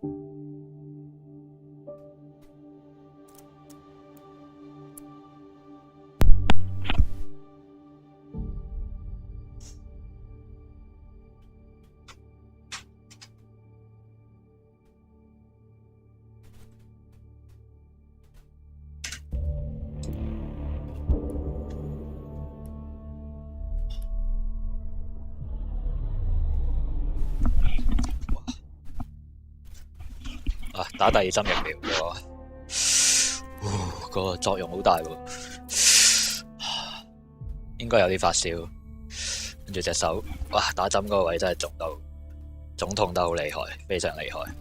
啊！打第二針疫苗喎，個作用好大喎，應該有啲發燒，跟住隻手，哇！打針嗰個位真係腫痛得好厲害，非常厲害。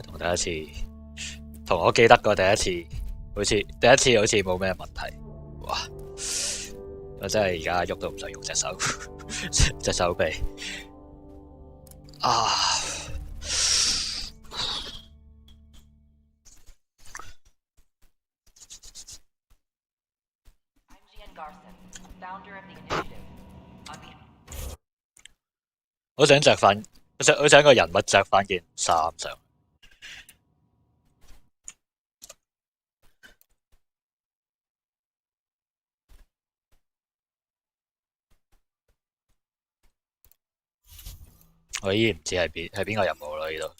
同第一次，同我記得個第一次好似冇咩問題，哇！我真係而家喐都唔想用隻手，隻手臂啊！我想着翻，我想個人物着翻件衫上。我依然唔知係邊個任務咯呢度。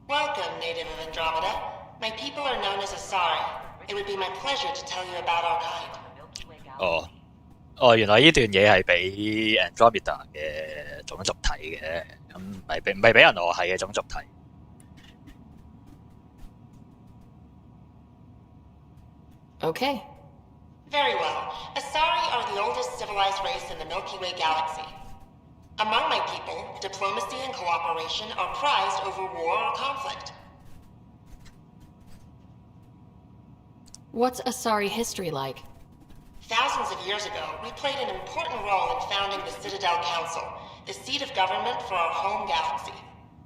Welcome, native of Andromeda. My people are known as Asari. It would be my pleasure to tell you about our kind. 原來呢段嘢係俾 Andromeda 嘅種族睇嘅，咁唔係俾人我係嘅種族睇。Okay. Very well. Asari are the oldest civilized race in the Milky Way galaxy. Among my people, diplomacy and cooperation are prized over war or conflict. What's Asari history like? Thousands of years ago, we played an important role in founding the Citadel Council, the seat of government for our home galaxy.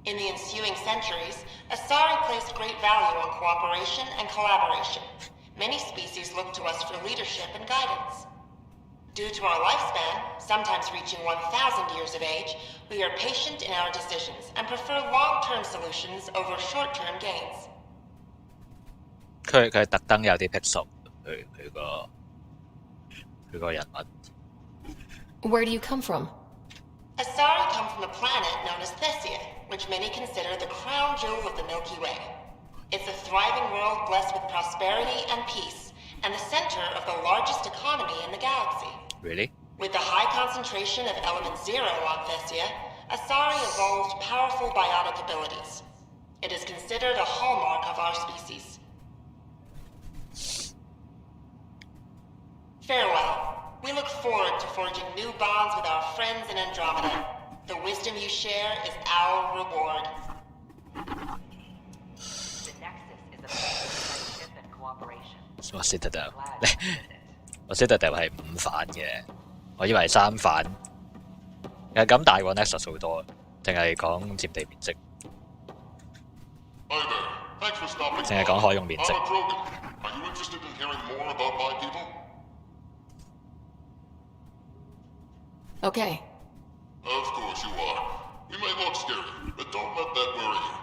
In the ensuing centuries, Asari placed great value on cooperation and collaboration. Many species look to us for leadership and guidance. Due to our lifespan, sometimes reaching 1,000 years of age, we are patient in our decisions and prefer long-term solutions over short-term gains. 佢係特登有啲癖熟，佢個人物。 Where do you come from? Asari come from a planet known as Thesia, which many consider the crown jewel of the Milky Way. It's a thriving world blessed with prosperity and peace, and the center of the largest economy in the galaxy. Really? With the high concentration of element zero on Thesia, Asari evolved powerful biotic abilities. It is considered a hallmark of our species. Farewell. We look forward to forging new bonds with our friends in Andromeda. The wisdom you share is our reward. The Nexus is a place of friendship and cooperation. 我 Citadel 我 Citadel 係5反嘅，我以為3反，咁大過 Nexus 好多，淨係講佔地面積，淨係講可用面積。Are you interested in hearing more about my people? Okay. Of course you are. We may look scary, but don't let that worry you.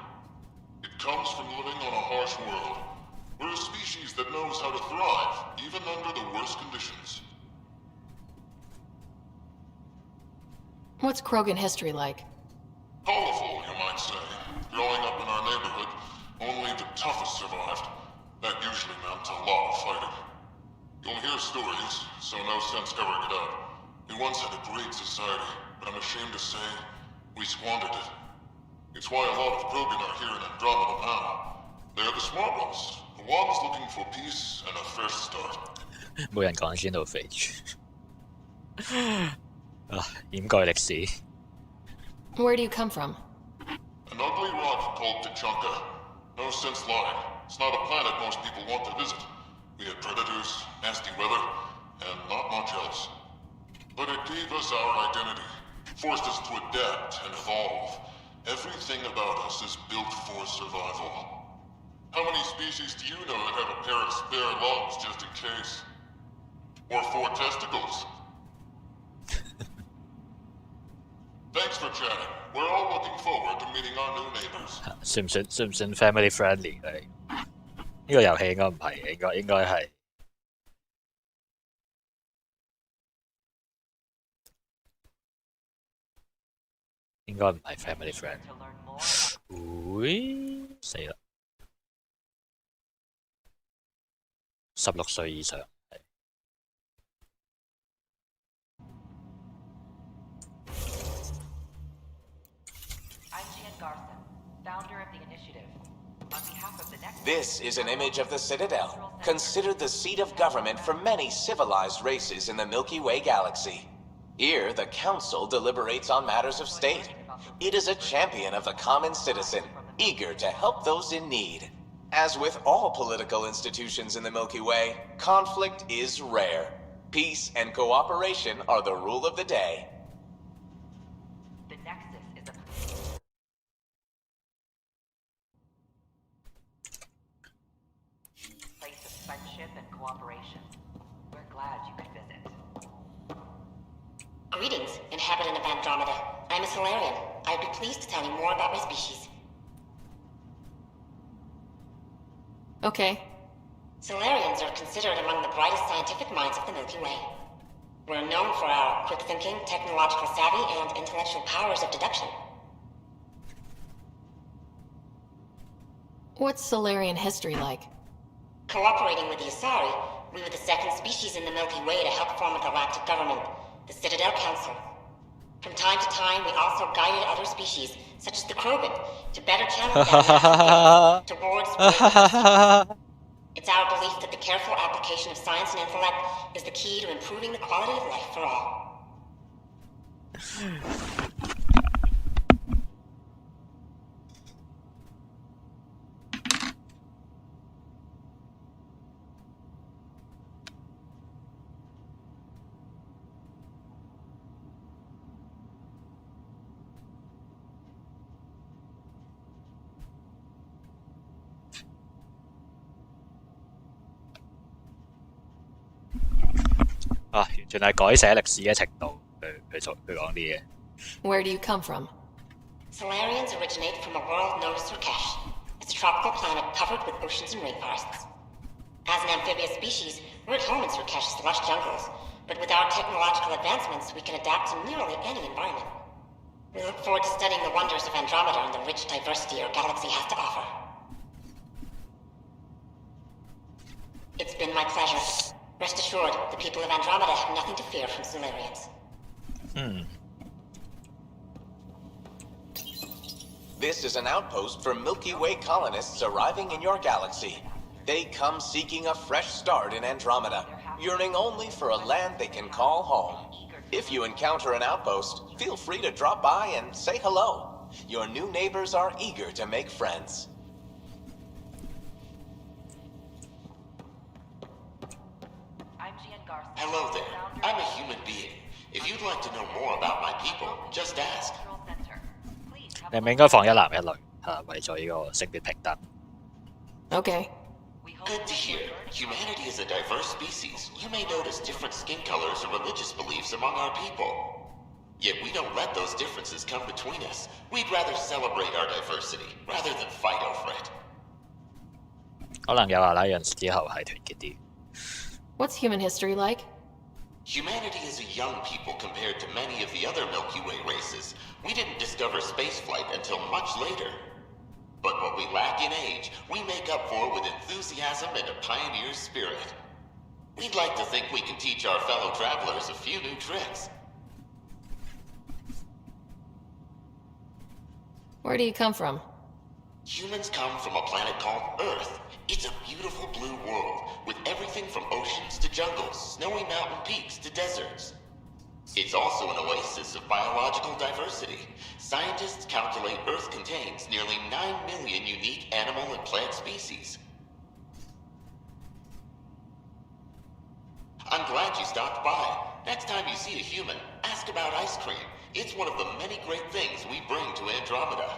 It comes from living on a harsh world. We're a species that knows how to thrive, even under the worst conditions. What's Krogan history like? Colorful, you might say. Growing up in our neighborhood, only the toughest survived. That usually meant a lot of fighting. You'll hear stories, so no sense covering it up. We once had a great society, but I'm ashamed to say, we squandered it. It's why a lot of Krogan are here in Andromeda now. They're the smart ones, the ones looking for peace and a fresh start. 冇人講先到肥住，掩蓋歷史。Where do you come from? An ugly rock called Tachanka. No sense lying. It's not a planet most people want to visit. We had predators, nasty weather, and not much else. But it gave us our identity, forced us to adapt and evolve. Everything about us is built for survival. How many species do you know that have a pair of spare lungs just in case? Or 4 testicles? Thanks for chatting. We're all looking forward to meeting our new neighbors. 算唔算 family friendly 佢？呢個遊戲應該唔係，應該唔係 family friend。To learn more about 會死啦！16歲以上係 I'm Gian Garson, founder of the initiative. On behalf of the next... This is an image of the Citadel, considered the seat of government for many civilized races in the Milky Way galaxy. Here, the Council deliberates on matters of state. It is a champion of the common citizen, eager to help those in need. As with all political institutions in the Milky Way, conflict is rare. Peace and cooperation are the rule of the day. The Nexus is a... place of friendship and cooperation. We're glad you could visit. Greetings, inhabitant of Andromeda. I'm a Solarian. I'd be pleased to tell you more about my species. Okay. Solarians are considered among the brightest scientific minds of the Milky Way. We're known for our quick thinking, technological savvy, and intellectual powers of deduction. What's Solarian history like? Cooperating with the Asari, we were the second species in the Milky Way to help form a galactic government, the Citadel Council. From time to time, we also guided other species, such as the Krogan, to better channel their natural gifts towards greatness. It's our belief that the careful application of science and intellect is the key to improving the quality of life for all.啊，完全係改寫歷史嘅程度。佢講啲嘢。Where do you come from? Solarians originate from a world known as Surkesh. It's a tropical planet covered with oceans and rainforests. As an amphibious species, we're at home in Surkesh's lush jungles, but with our technological advancements, we can adapt to nearly any environment. We look forward to studying the wonders of Andromeda and the rich diversity our galaxy has to offer. It's been my pleasure. Rest assured, the people of Andromeda have nothing to fear from Solarians. This is an outpost for Milky Way colonists arriving in your galaxy. They come seeking a fresh start in Andromeda, yearning only for a land they can call home. If you encounter an outpost, feel free to drop by and say hello. Your new neighbors are eager to make friends. I'm Gian Garson. Hello there. I'm a human being. If you'd like to know more about my people, just ask. Cultural Center. Please have 你係咪應該放一男一女？係為咗呢個性別平等。Okay. We hope Good to hear. Humanity is a diverse species. You may notice different skin colors or religious beliefs among our people. Yet we don't let those differences come between us. We'd rather celebrate our diversity rather than fight over it. 可能有Alliance之後係團結啲。What's human history like? Humanity is a young people compared to many of the other Milky Way races. We didn't discover spaceflight until much later. But what we lack in age, we make up for with enthusiasm and a pioneer's spirit. We'd like to think we can teach our fellow travelers a few new tricks. Where do you come from? Humans come from a planet called Earth. It's a beautiful blue world, with everything from oceans to jungles, snowy mountain peaks to deserts. It's also an oasis of biological diversity. Scientists calculate Earth contains nearly 9 million unique animal and plant species. I'm glad you stopped by. Next time you see a human, ask about ice cream. It's one of the many great things we bring to Andromeda.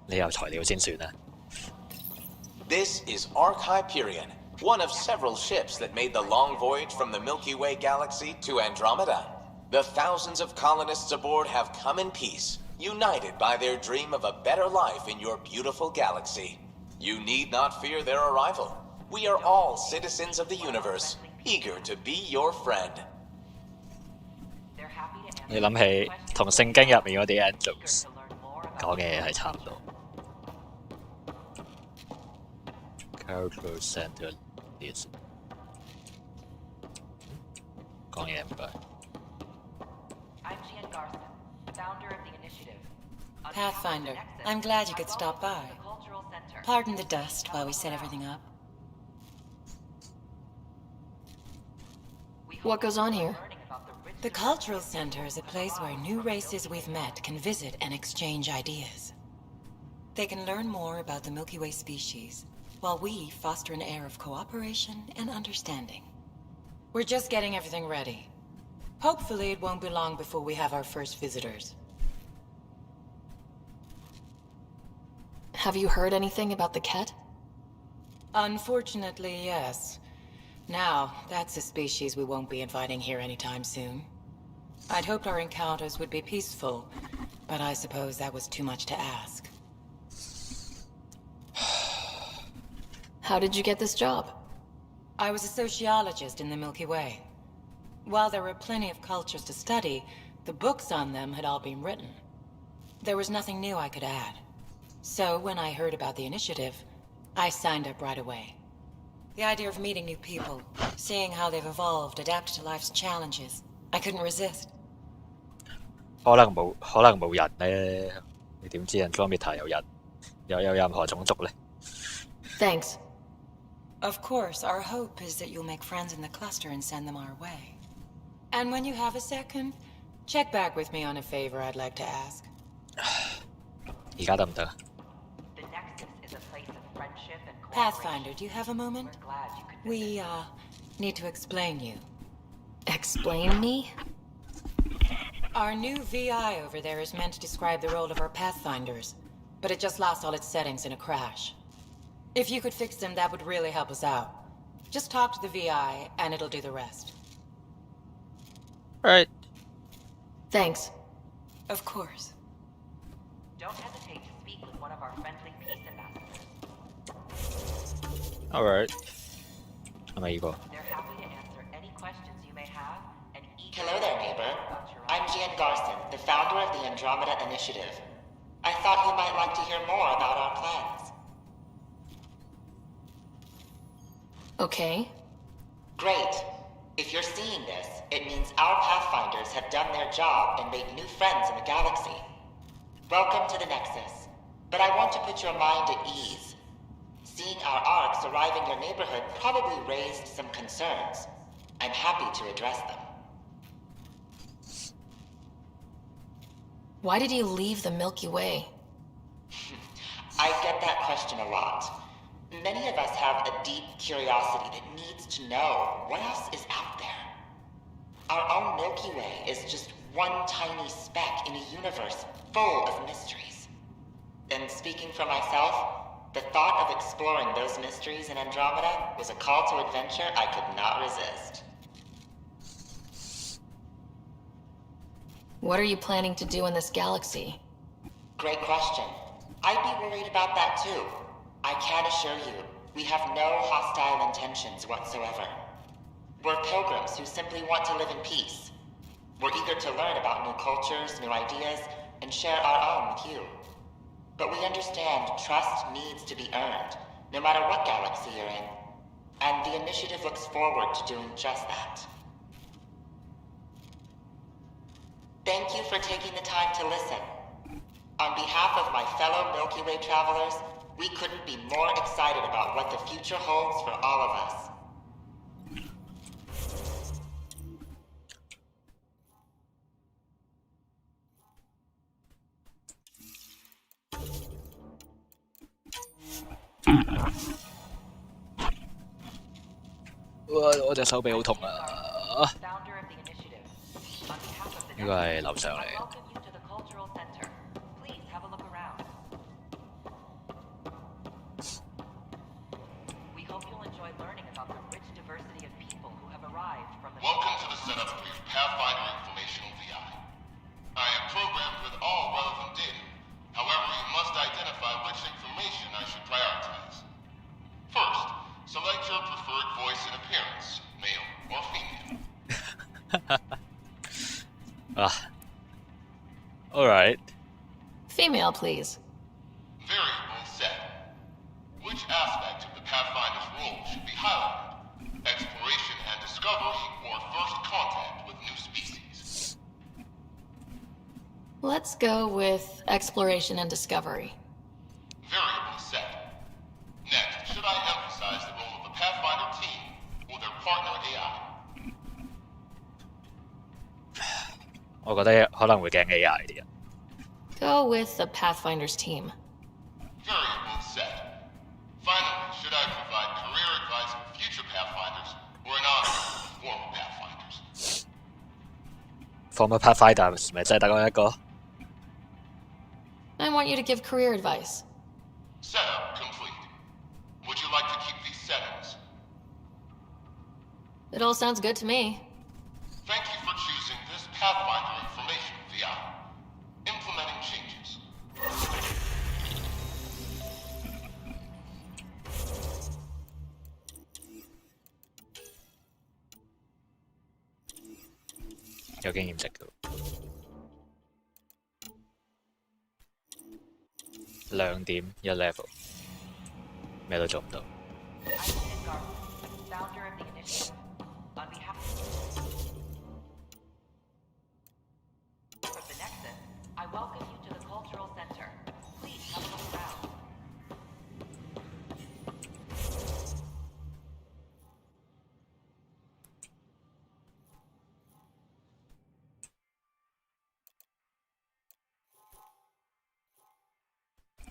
你有材料先算啦。This is Ark Hyperion, one of several ships that made the long voyage from the Milky Way galaxy to Andromeda. The thousands of colonists aboard have come in peace, united by their dream of a better life in your beautiful galaxy. You need not fear their arrival. We are all citizens of the universe, eager to be your friend. They're happy to 你 answer 諗起 questions 同聖經入面嗰啲 eager angels to learn more about 講嘅嘢係差唔多。Cultural Center 講嘢唔該。 I'm Jan Garson, founder of the initiative. On behalf of the Pathfinder, Nexus, I'm glad you I could stop welcome by. you to the Cultural Center. Pardon the dust while we set everything up. We hope What goes on you enjoy here? learning about the rich The diversity Cultural of Center is a people place who where arrive new from the races Milky we've Way. met can visit and exchange ideas. They can learn more about the Milky Way species, while we foster an air of cooperation and understanding. We're just getting everything ready. Hopefully it won't be long before we have our first visitors. Have you heard anything about the Ket? Unfortunately, yes. Now, that's a species we won't be inviting here anytime soon. I'd hoped our encounters would be peaceful, but I suppose that was too much to ask. How did you get this job? I was a sociologist in the Milky Way. While there were plenty of cultures to study, the books on them had all been written. There was nothing new I could add. So when I heard about the initiative, I signed up right away. The idea of meeting new people, seeing how they've evolved, adapted to life's challenges, I couldn't resist. 可能冇人咧，你點知 Andromeda 有任何種族咧？ Thanks. Of course, our hope is that you'll make friends in the cluster and send them our way. And when you have a second, check back with me on a favor I'd like to ask. 而家得唔得？ The Nexus is a place of friendship and cooperation. Pathfinder, do you have a moment? We're glad you could We, need to explain you. Explain me? Our new VI over there is meant to describe the role of our Pathfinders, but it just lost all its settings in a crash. If you could fix them, that would really help us out. Just talk to the VI, and it'll do the rest. Right. Thanks. Of course. Don't hesitate to speak with one of our friendly peace ambassadors. Alright. 係咪呢個？ They're happy to answer any questions you may have and eager Hello there, neighbor. about your I'm Jan Garson, the founder of the Andromeda Initiative. I thought you might like to hear more about our plans. Okay. Great. If you're seeing this, it means our Pathfinders have done their job and made new friends in the galaxy. Welcome to the Nexus. But I want to put your mind at ease. Seeing our arcs arrive in your neighborhood probably raised some concerns. I'm happy to address them. Why did you leave the Milky Way? I get that question a lot. Many of us have a deep curiosity that needs to know what else is out there. Our own Milky Way is just one tiny speck in a universe full of mysteries. And speaking for myself, the thought of exploring those mysteries in Andromeda was a call to adventure I could not resist. What are you planning to do in this galaxy? Great question. I'd be worried about that too. I can assure you, we have no hostile intentions whatsoever. We're pilgrims who simply want to live in peace. We're eager to learn about new cultures, new ideas, and share our own with you. But we understand trust needs to be earned, no matter what galaxy you're in. And the initiative looks forward to doing just that. Thank you for taking the time to listen. On behalf of my fellow Milky Way travelers, we couldn't be more excited about what the future holds for all of us. 我隻手臂好痛啊！ founder of the initiative. On behalf of the 呢個係樓上 I 嚟。 welcome you to the Cultural Center. Please have a look around. We hope you'll enjoy learning about the rich diversity of people who have arrived from the Welcome to the setup for your Pathfinder informational 啊，alright， Female, please. Variable set. Which aspect of the Pathfinder's role should be highlighted? Exploration and discovery, or first contact with new species? Let's go with exploration and discovery. Variable set. Next, should I emphasize the role of the Pathfinder team or their partner AI? 我覺得可能會驚 AI 啲人。Go with the Pathfinder's team. Variable set. Finally, should I provide career advice for future Pathfinders or an honor for former Pathfinders? Former Pathfinder 咪真係得我一個？ I want you to give career advice. Setup complete. Would you like to keep these settings? It all sounds good to me. Thank you for choosing this Pathfinder information VI. Implementing changes. 有經驗值嘅，2點1 level， 咩都做唔到。Andromeda Garden, founder of the initiative. On behalf of the Nexus, I welcome you to the Cultural Center. Please have a look around.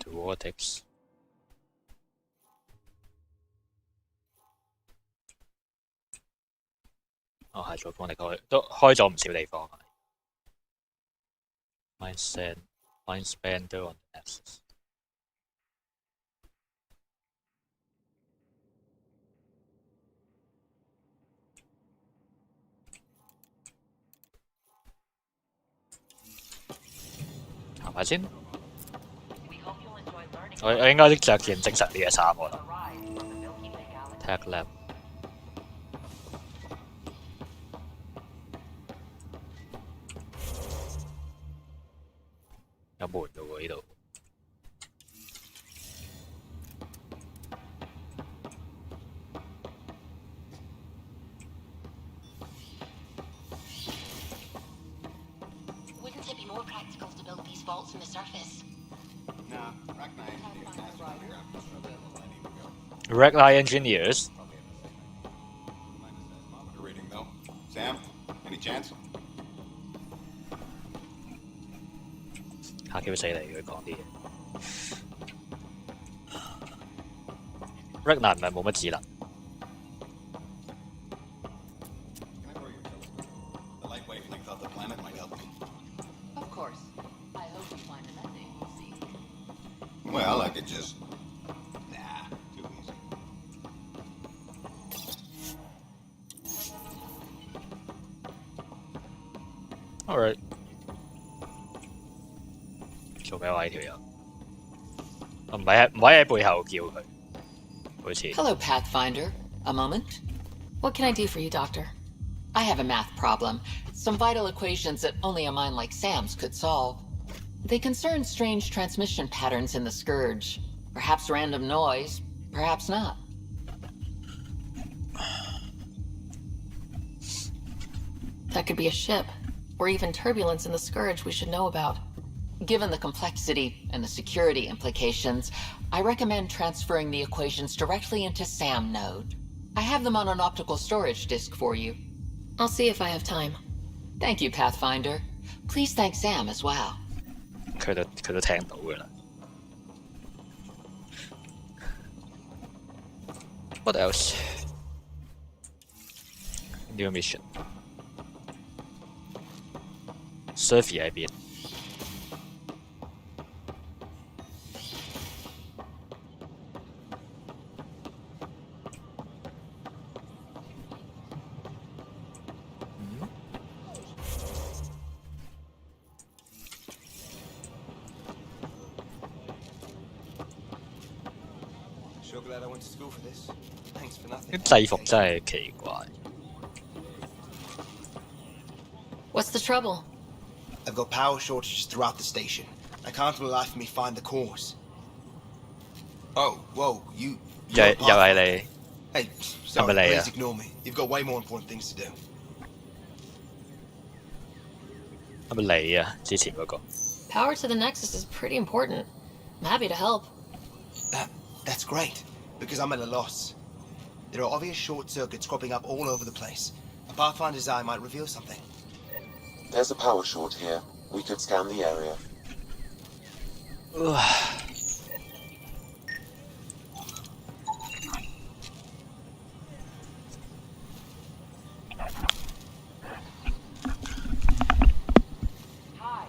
The Vortex。哦，係再幫你開，都開咗唔少地方。Mind Spender on the Nexus。行埋先。We hope you'll enjoy learning 我應該着件精神啲嘅衫我諗。 the rise from the Milky Way galaxy. Tech Lab。有門嘅喎呢度。Wouldn't it be more practical to build these vaults in the surface? Nah, Ragnite. Regular Engineers。 Reading though. Sam, any chance? 下 Q 死你佢講啲嘢。Ragnar 唔係冇乜智能。Can I borrow your telescope? The light wavelength of the planet might help me. Of course. I hope you find a methane, we'll see. Well, I could just. Nah, too easy. Alright。做咩話呢條友？我唔係喺背後叫佢，好似。 Hello, Pathfinder. A moment? What can I do for you, Doctor? I have a math problem. Some vital equations that only a mind like Sam's could solve. They concern strange transmission patterns in the Scourge. Perhaps random noise, perhaps not. That could be a ship, or even turbulence in the Scourge we should know about. Given the complexity and the security implications, I recommend transferring the equations directly into SAM node. I have them on an optical storage disk for you. I'll see if I have time. Thank you, Pathfinder. Please thank Sam as well. 佢都聽到㗎啦。What else? New mission. Sophie 喺邊？Sure glad I went to school for this. Thanks for nothing. 啲制服真係奇怪。What's the trouble? I've got power shortages throughout the station. I can't for the life of me find the cause. Oh, whoa, you're a 又係你， Hey, sorry, 係咪你啊？ please ignore me. You've got way more important things to do. 係咪你啊？之前嗰個 Power to the Nexus is pretty important. I'm happy to help. That's great, because I'm at a loss. There are obvious short circuits cropping up all over the place. A Pathfinder's eye might reveal something. There's a power short here. We could scan the area. Hi,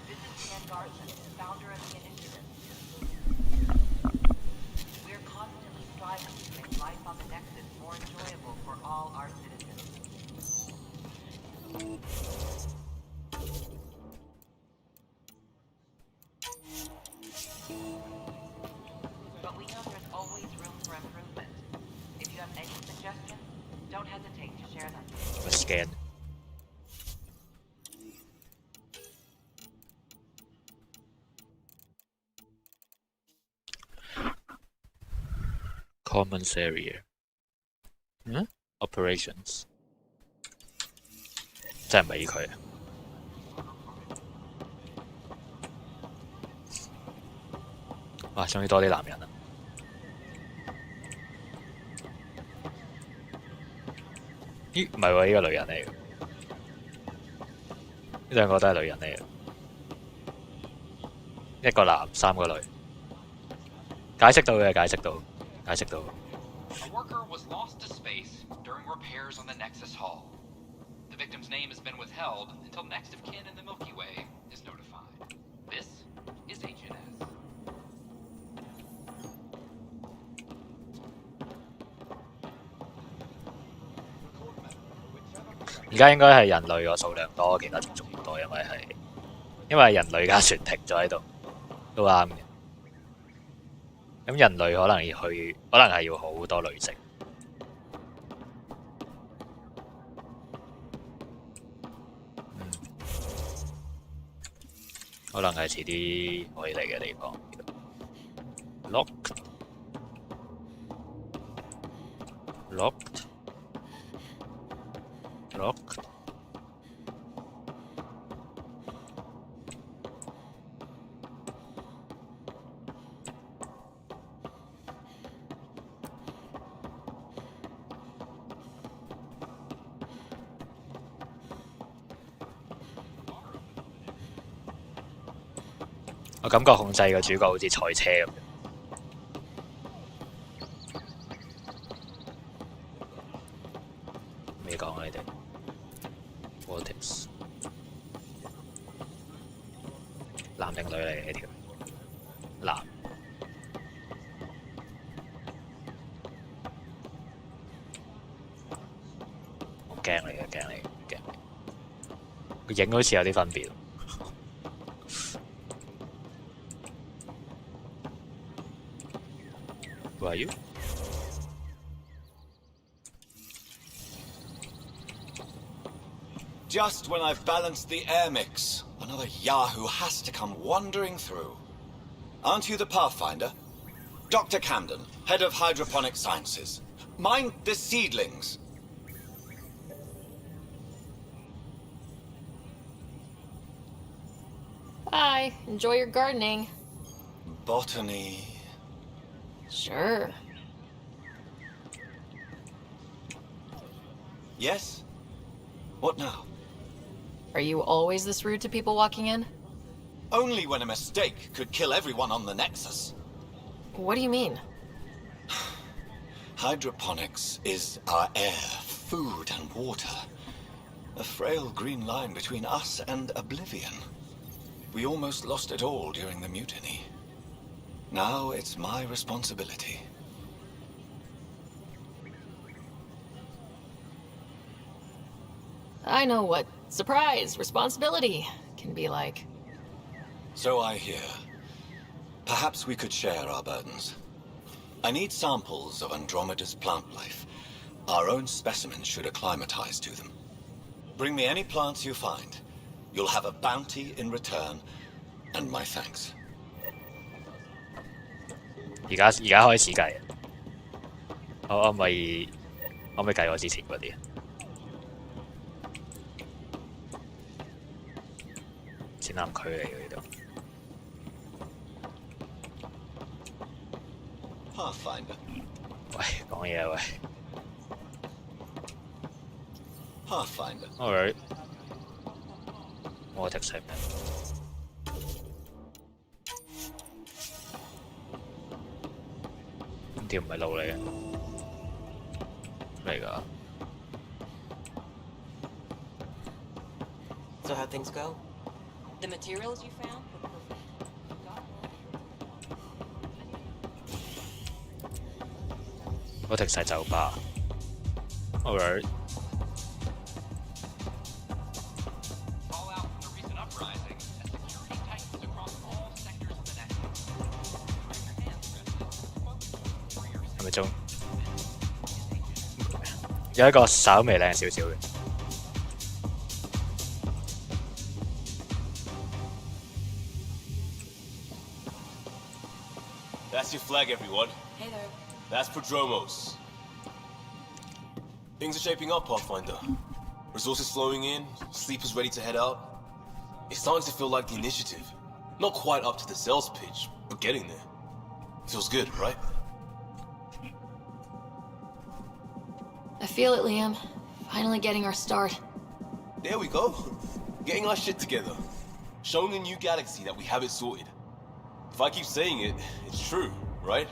this is Dan Garson, founder of the initiative. We're constantly striving to make life on the Nexus more enjoyable for all our citizens. But we know there's always room for improvement. If you have any suggestions, don't hesitate to share them. 個 scan commons area， operations， 真係唔係佢啊！哇，終於多啲男人啦！咦，唔係喎，呢個女人嚟嘅，呢兩個都係女人嚟嘅，一個男，三個女。解釋到嘅，解釋到，解釋到。 A worker was lost to space during repairs on the Nexus hull. The victim's name has been withheld until next of kin in the Milky Way is notified. This is HNS. 而家應該係人類個數量多，其他種族唔多，因為人類架船停咗喺度，都啱嘅。咁人類可能係要好多累積。可能係遲啲可以嚟嘅地方。Locked。我感覺控制個主角好似賽車咁。咩講啊？你哋 Vortex 男定女嚟嘅呢條？男。我驚你嘅，驚你，驚你。個影好似有啲分別。Who are you? Just when I've balanced the air mix, another Yahoo has to come wandering through. Aren't you the Pathfinder? Dr. Camden, head of hydroponic sciences. Mind the seedlings. Bye. Enjoy your gardening. Botany. Sure. Yes? What now? Are you always this rude to people walking in? Only when a mistake could kill everyone on the Nexus. What do you mean? Hydroponics is our air, food, and water. A frail green line between us and oblivion. We almost lost it all during the mutiny. Now it's my responsibility. I know what surprise, responsibility can be like. So I hear. Perhaps we could share our burdens. I need samples of Andromeda's plant life. Our own specimens should acclimatize to them. Bring me any plants you find. You'll have a bounty in return, and my thanks. 而家開始計，我咪計我之前嗰啲？展覽區嚟嘅呢度。Pathfinder. 喂，講嘢啊喂。Pathfinder. Alright. 我踢死咩？呢條唔係路嚟嘅，嚟㗎。So how things go? The materials you found were perfect. 我踢晒酒吧。Alright. Fallout from the recent uprising as security tightens across all sectors of the Nexus. Raise your hands, President. For your 係咪中？有一個稍微靚少少嘅。That's your flag, everyone. Hey there. That's Prodromos. Things are shaping up, Pathfinder. Resources flowing in, sleepers ready to head out. It's starting to feel like the initiative. Not quite up to the sales pitch, but getting there. Feels good, right? I feel it, Liam. Finally getting our start. There we go. Getting our shit together. Showing the new galaxy that we have it sorted. If I keep saying it, it's true, right?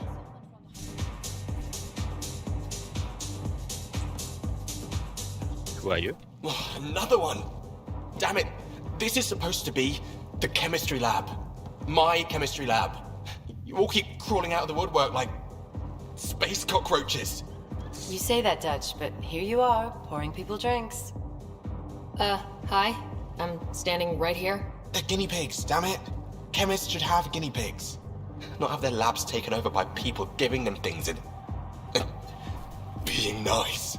Who are you? Another one! Damn it! This is supposed to be the chemistry lab. My chemistry lab. You all keep crawling out of the woodwork like space cockroaches. You say that, Dutch, but here you are, pouring people drinks. Hi. I'm standing right here. They're guinea pigs, damn it. Chemists should have guinea pigs. Not have their labs taken over by people giving them things and being nice.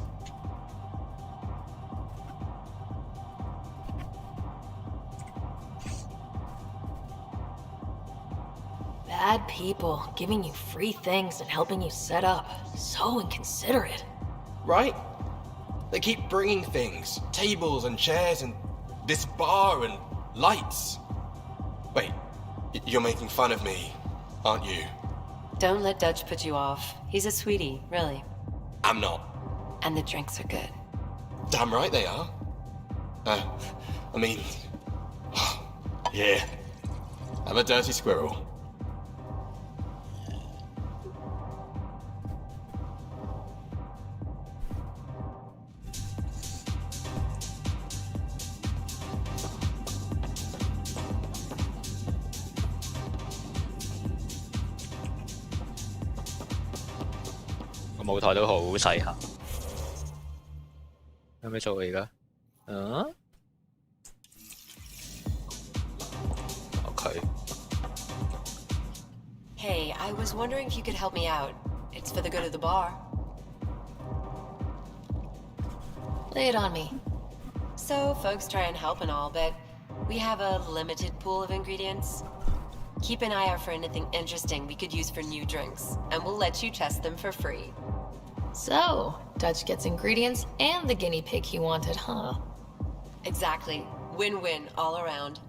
Bad people giving you free things and helping you set up. So inconsiderate. Right? They keep bringing things. Tables and chairs and this bar and lights. Wait, you're making fun of me, aren't you? Don't let Dutch put you off. He's a sweetie, really. I'm not. And the drinks are good. Damn right they are. I mean... yeah. I'm a dirty squirrel.個舞台都好細下。有咩做而家？Okay. Hey, I was wondering if you could help me out. It's for the good of the bar. Lay it on me. So, folks try and help and all, but we have a limited pool of ingredients. Keep an eye out for anything interesting we could use for new drinks, and we'll let you test them for free. So, Dutch gets ingredients and the guinea pig he wanted, huh? Exactly. Win-win all around.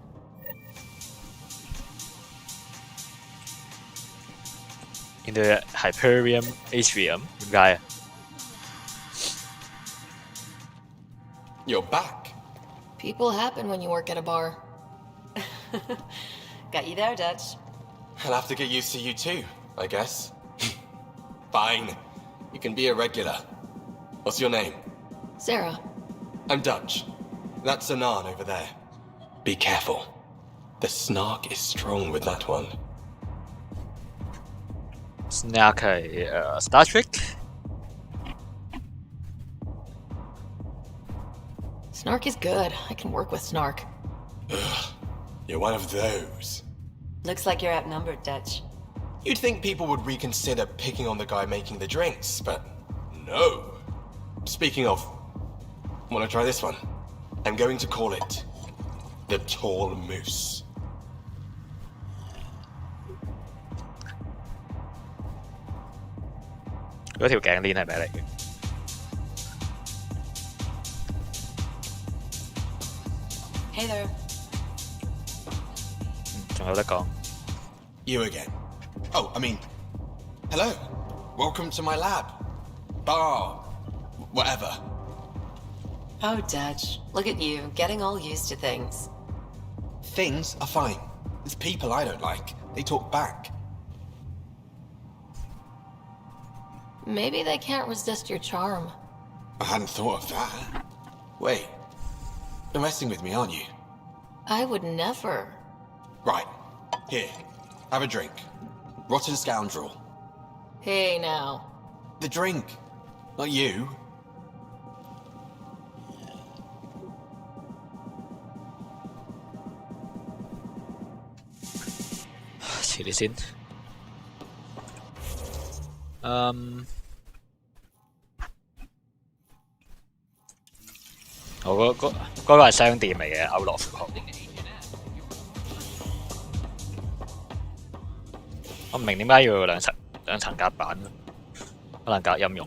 In the Hyperion Atrium 點解啊？ You're back. People happen when you work at a bar. Got you there, Dutch. I'll have to get used to you too, I guess. Fine. You can be a regular. What's your name? Sarah. I'm Dutch. That's Anan over there. Be careful. The snark is strong with that one. Snark 係Star Trek？ Snark is good. I can work with Snark. Ugh, you're one of those. Looks like you're outnumbered, Dutch. You'd think people would reconsider picking on the guy making the drinks, but no. Speaking of, wanna try this one? I'm going to call it the Tall Moose.嗰條頸鏈係咩嚟嘅？ Hey there. 仲有得講。 You again. Oh, I mean, hello. Welcome to my lab. Bar. Whatever. Oh, Dutch. Look at you, getting all used to things. Things are fine. It's people I don't like. They talk back. Maybe they can't resist your charm. I hadn't thought of that. Wait. You're messing with me, aren't you? I would never. Right. Here. Have a drink. Rotten scoundrel. Hey, now. The drink. Not you.遲啲先。我嗰個係商店嚟嘅，歐樂富號。我唔明點解要有兩層隔板，可能隔音用。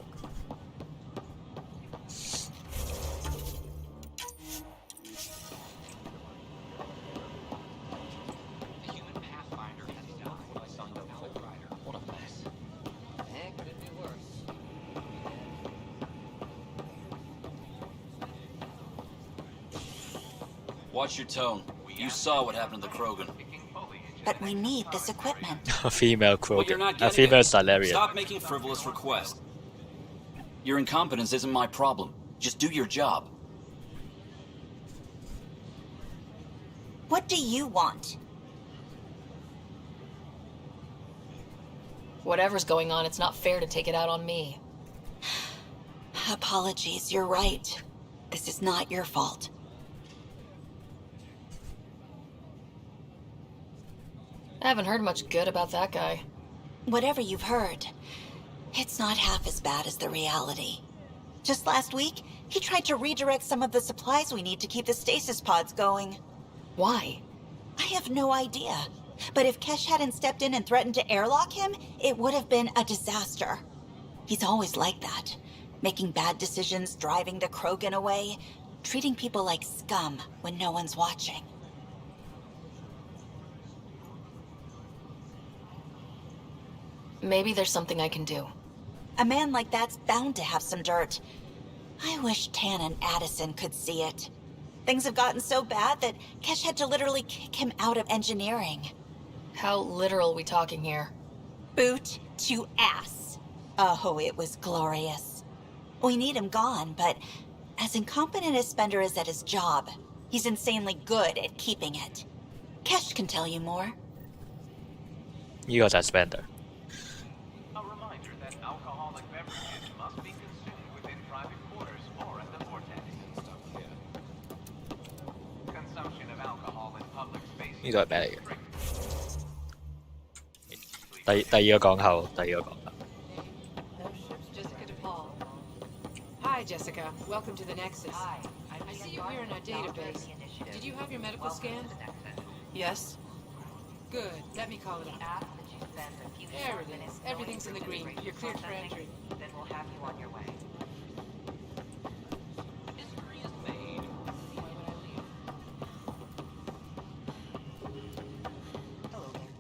Watch your tone. You saw what happened to the Krogan. But we need this equipment. A female Well, you're Krogan. not A getting female it. Salarian. Stop making frivolous requests. Your incompetence isn't my problem. Just do your job. What do you want? Whatever's going on, it's not fair to take it out on me. Apologies, you're right. This is not your fault. I haven't heard much good about that guy. Whatever you've heard, it's not half as bad as the reality. Just last week, he tried to redirect some of the supplies we need to keep the stasis pods going. Why? I have no idea. But if Kesh hadn't stepped in and threatened to airlock him, it would have been a disaster. He's always like that. Making bad decisions, driving the Krogan away, treating people like scum when no one's watching. Maybe there's something I can do. A man like that's bound to have some dirt. I wish Tan and Addison could see it. Things have gotten so bad that Kesh had to literally kick him out of engineering. How literal we talking here? Boot to ass. Oh, it was glorious. We need him gone, but as incompetent as Spender is at his job, he's insanely good at keeping it. Kesh can tell you more. 呢個就係 Spender。 A reminder that alcoholic beverages must be consumed within private quarters or at the vortex. Consumption of alcohol in public spaces. 呢個係咩嚟嘅？第二個港口，第二個港口。 Jessica DePaul. Hi, Jessica. Welcome to the Nexus. Hi. I see you here in our database. Did you have your medical scan? Yes. Good. Let me call it up. There it is. Everything's in the green. You're cleared for entry. Then we'll have you on your way. History is made. Why would I leave? Hello there.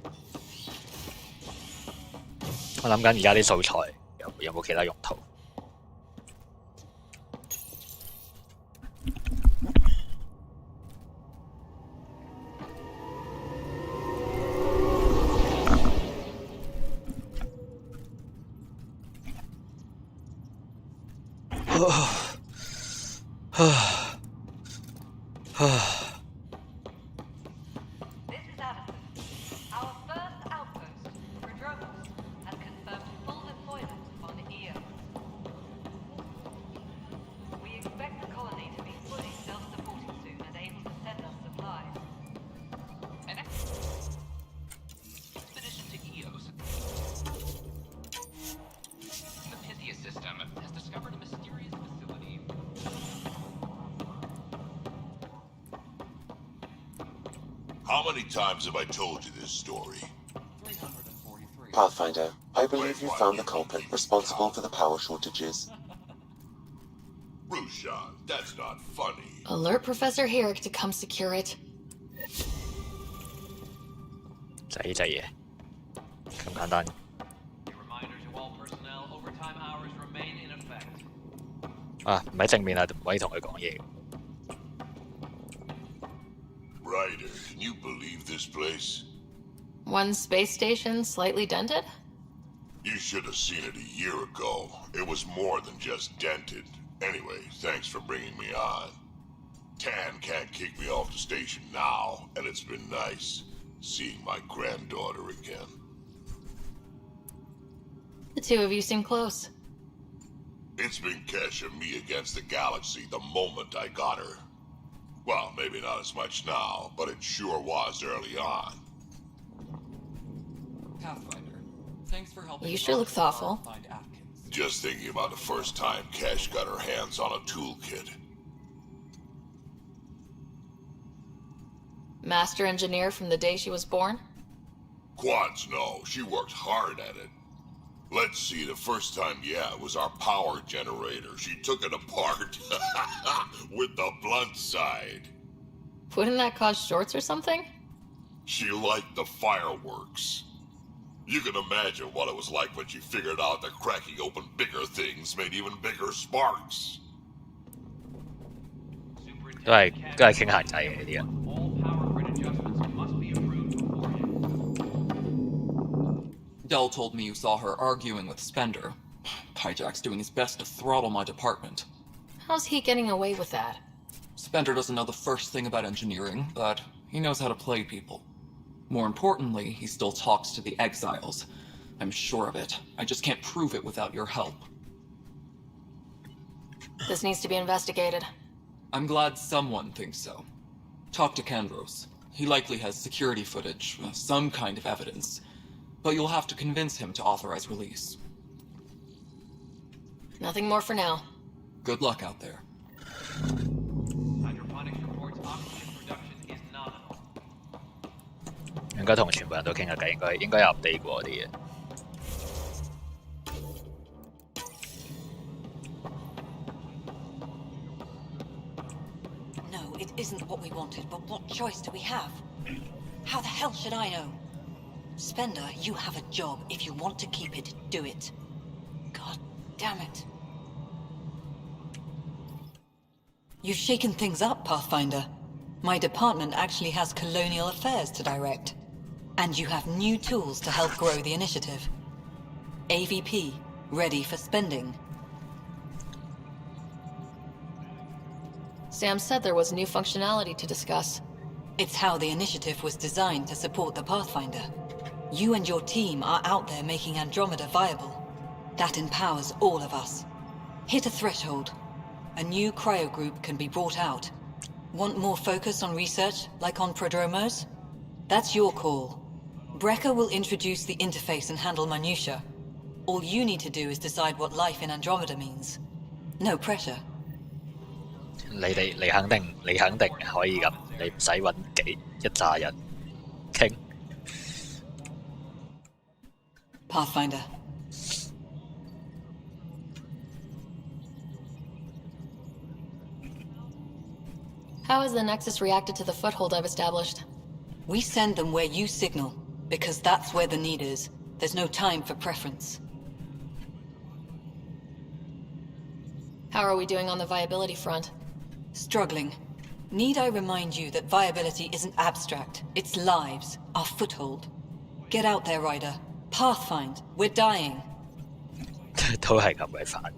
我諗緊而家啲素材有冇其他用途？This is Addison. Our first outpost, Andromeda, has confirmed full deployment on EO. We expect the colony to be fully self-supporting soon and able to send us supplies. An expedition to Eos. The Pythia system has discovered a mysterious facility. How many times have I told you this story? Pathfinder, I believe you found the culprit responsible for the power shortages. Rushan, that's not funny. Alert Professor Herrick to come secure it. 仔嘢，咁簡單。 啊，唔喺正面啊，唔可以同佢講嘢。Ryder, can you believe this place? One space station slightly dented? You should have seen it a year ago. It was more than just dented. Anyway, thanks for bringing me on. Tan can't kick me off the station now, and it's been nice seeing my granddaughter again. The two of you seem close. It's been Kesh and me against the galaxy the moment I got her. Well, maybe not as much now, but it sure was early on. Pathfinder, thanks for helping. You sure look thoughtful. Just thinking about the first time Kesh got her hands on a toolkit. Master engineer from the day she was born? Quads, no. She worked hard at it. Let's see, the first time, yeah, it was our power generator. She took it apart with the blunt side. Wouldn't that cause shorts or something? She liked the fireworks. You can imagine what it was like when she figured out that cracking open bigger things made even bigger sparks. 都係傾閒偈嘅呢啲人。Dell told me you saw her arguing with Spender. Pyjack's doing his best to throttle my department. How's he getting away with that? Spender doesn't know the first thing about engineering, but he knows how to play people. More importantly, he still talks to the exiles. I'm sure of it. I just can't prove it without your help. This needs to be investigated. I'm glad someone thinks so. Talk to Kandros. He likely has security footage, some kind of evidence. But you'll have to convince him to authorize release. Nothing more for now. Good luck out there. Hydroponics reports oxygen production is nominal. 應該同全部人都傾下偈，應該有 update 過啲嘢。No, it isn't what we wanted, but what choice do we have? How the hell should I know? Spender, you have a job. If you want to keep it, do it. God damn it. You've shaken things up, Pathfinder. My department actually has colonial affairs to direct. And you have new tools to help grow the initiative. AVP, ready for spending. Sam said there was new functionality to discuss. It's how the initiative was designed to support the Pathfinder. You and your team are out there making Andromeda viable. That empowers all of us. Hit a threshold. A new cryo group can be brought out. Want more focus on research, like on Prodromos? That's your call. Brecker will introduce the interface and handle minutia. All you need to do is decide what life in Andromeda means. No pressure. 你肯定可以咁，你唔使揾一紮人傾。Pathfinder. How has the Nexus reacted to the foothold I've established? We send them where you signal, because that's where the need is. There's no time for preference. How are we doing on the viability front? Struggling. Need I remind you that viability isn't abstract, it's lives, our foothold. Get out there, Ryder. Pathfind, we're dying. 都係咁鬼煩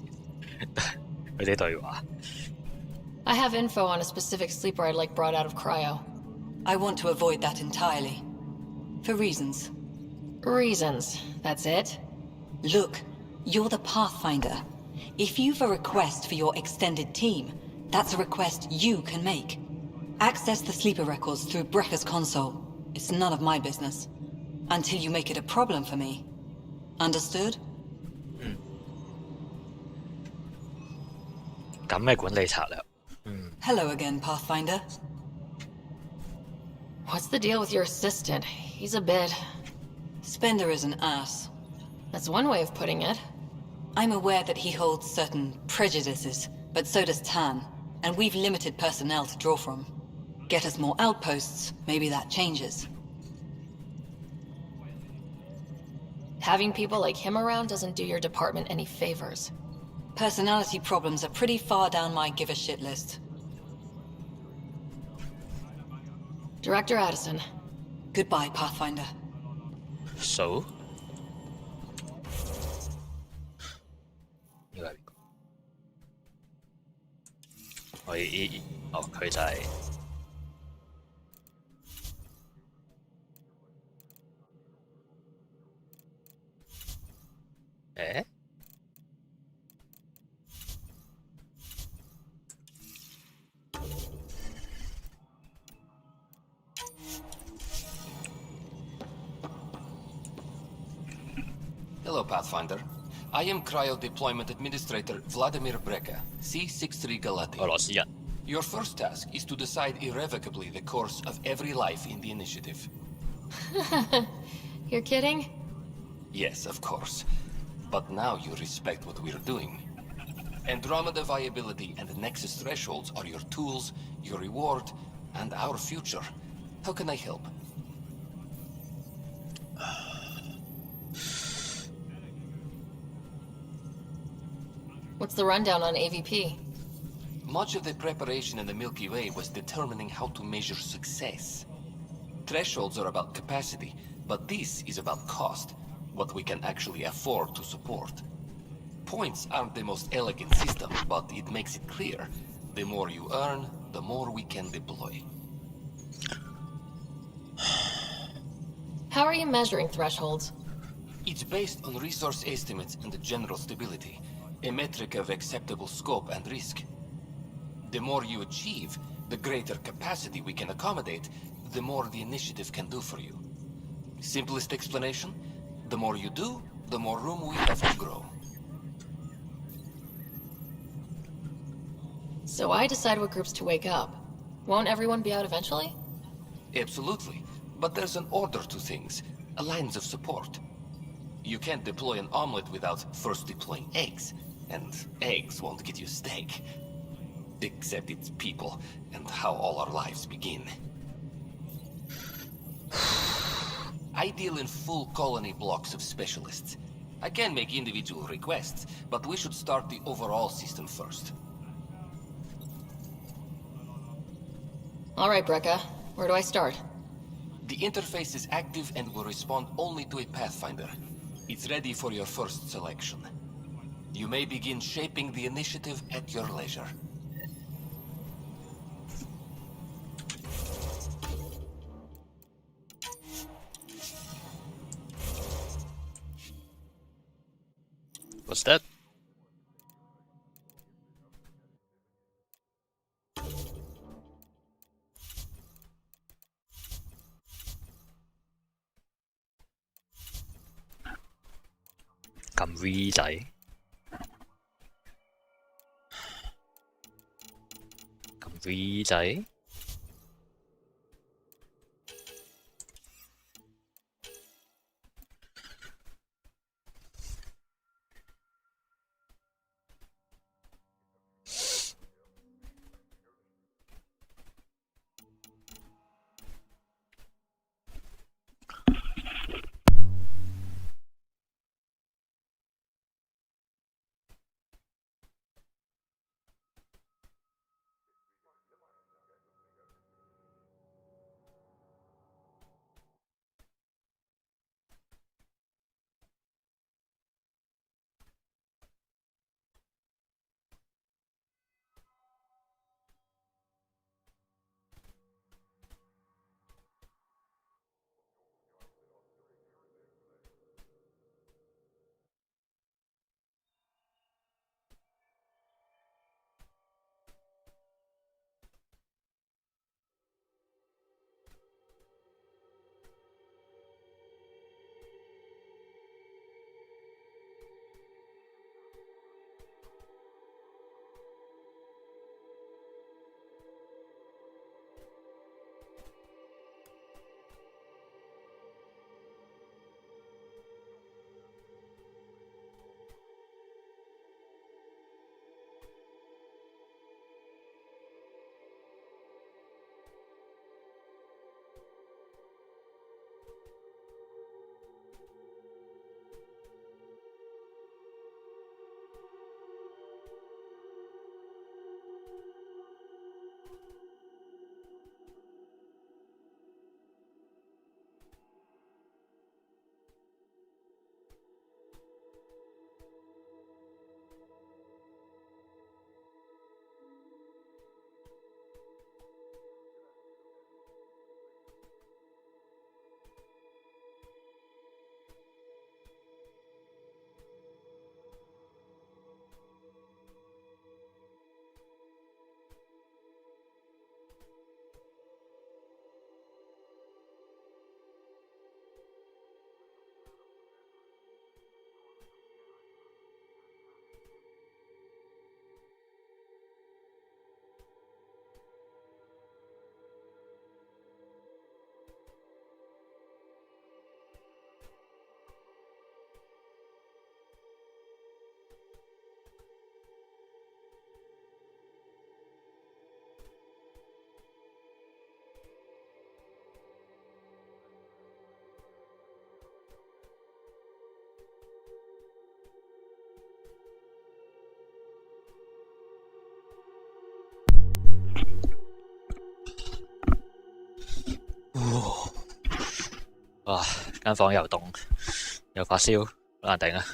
佢啲對話。I have info on a specific sleeper I'd like brought out of cryo. I want to avoid that entirely. For reasons. Reasons, that's it? Look, you're the Pathfinder. If you've a request for your extended team, that's a request you can make. Access the sleeper records through Brecker's console. It's none of my business. Until you make it a problem for me. Understood? 咁嘅管理策略。 Hello again, Pathfinder. What's the deal with your assistant? He's a bit... Spender is an ass. That's one way of putting it. I'm aware that he holds certain prejudices, but so does Tan, and we've limited personnel to draw from. Get us more outposts, maybe that changes. Having people like him around doesn't do your department any favors. Personality problems are pretty far down my give-a-shit list. Director Addison. Goodbye, Pathfinder. So? 呢個係邊個？佢就係誒 Hello, Pathfinder. I am Cryo Deployment Administrator Vladimir Breka, C-63 Galati. 俄羅斯人。 Your first task is to decide irrevocably the course of every life in the initiative. You're kidding? Yes, of course. But now you respect what we're doing. Andromeda viability and Nexus thresholds are your tools, your reward, and our future. How can I help? What's the rundown on AVP? Much of the preparation in the Milky Way was determining how to measure success. Thresholds are about capacity, but this is about cost, what we can actually afford to support. Points aren't the most elegant system, but it makes it clear. The more you earn, the more we can deploy. How are you measuring thresholds? It's based on resource estimates and general stability, a metric of acceptable scope and risk. The more you achieve, the greater capacity we can accommodate, the more the initiative can do for you. Simplest explanation, the more you do, the more room we have to grow. So I decide what groups to wake up. Won't everyone be out eventually? Absolutely. But there's an order to things, a lines of support. You can't deploy an omelet without first deploying eggs, and eggs won't get you steak. Except it's people, and how all our lives begin. I deal in full colony blocks of specialists. I can make individual requests, but we should start the overall system first. Alright, Brekka. Where do I start? The interface is active and will respond only to a Pathfinder. It's ready for your first selection. You may begin shaping the initiative at your leisure. What's that? Cầm V 仔，cầm V 仔。哇，間房又凍，又發燒，好難頂啊！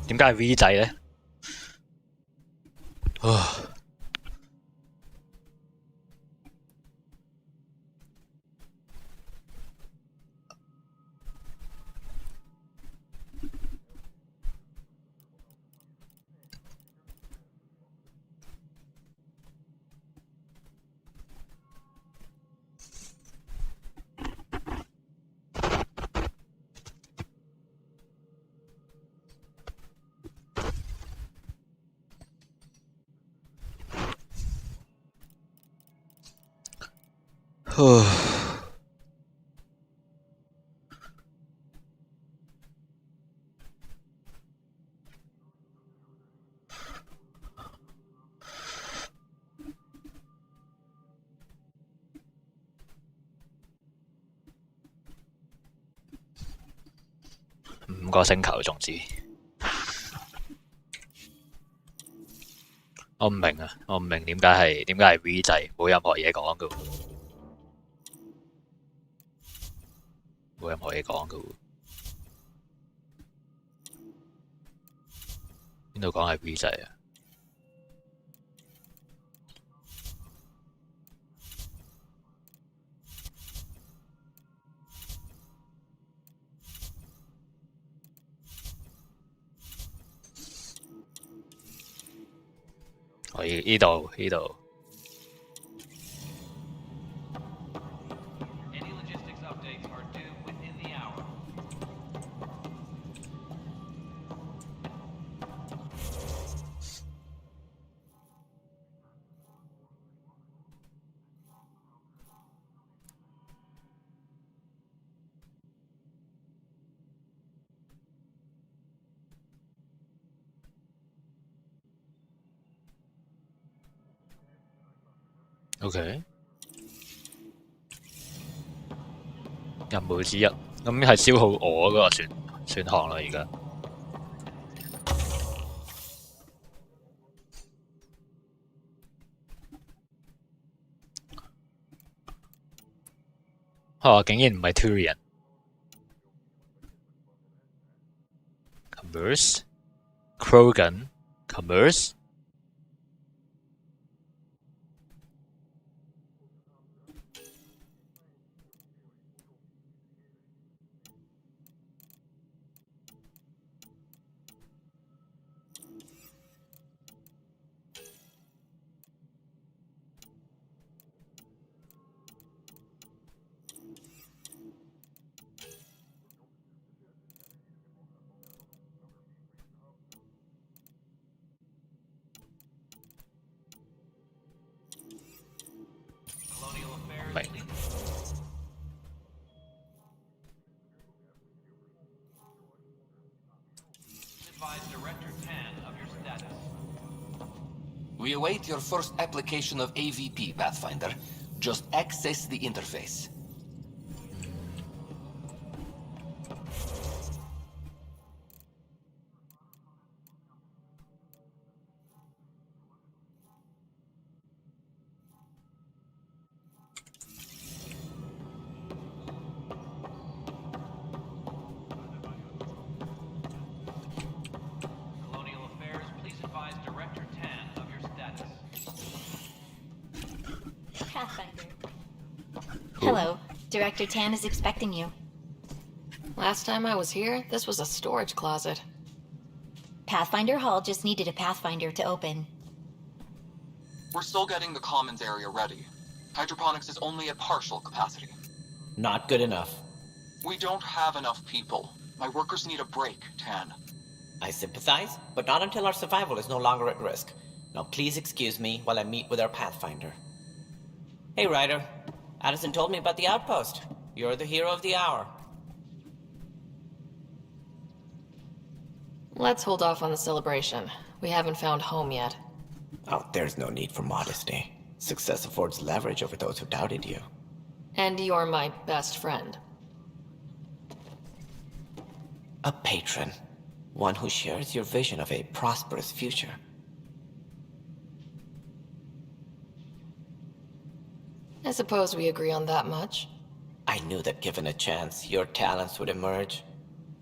點解係 V 仔呢？5個星球總之，我唔明啊！我唔明點解係 V 仔，冇任何嘢講噶，冇任何嘢講噶，邊度講係 V 仔啊？我呢度。Any logistics updates are due within the hour. OK， 任務之一，咁係消耗我嗰個選項啦，而家。竟然唔係 Turian。Commerce Krogan Commerce。We await your first application of AVP, Pathfinder. Just access the interface. Hello. Director Tan is expecting you. Last time I was here, this was a storage closet. Pathfinder Hall just needed a Pathfinder to open. We're still getting the commons area ready. Hydroponics is only at partial capacity. Not good enough. We don't have enough people. My workers need a break, Tan. I sympathize, but not until our survival is no longer at risk. Now please excuse me while I meet with our Pathfinder. Hey, Ryder. Addison told me about the outpost. You're the hero of the hour. Let's hold off on the celebration. We haven't found home yet. Oh, there's no need for modesty. Success affords leverage over those who doubted you. And you're my best friend. A patron. One who shares your vision of a prosperous future. I suppose we agree on that much. I knew that given a chance, your talents would emerge.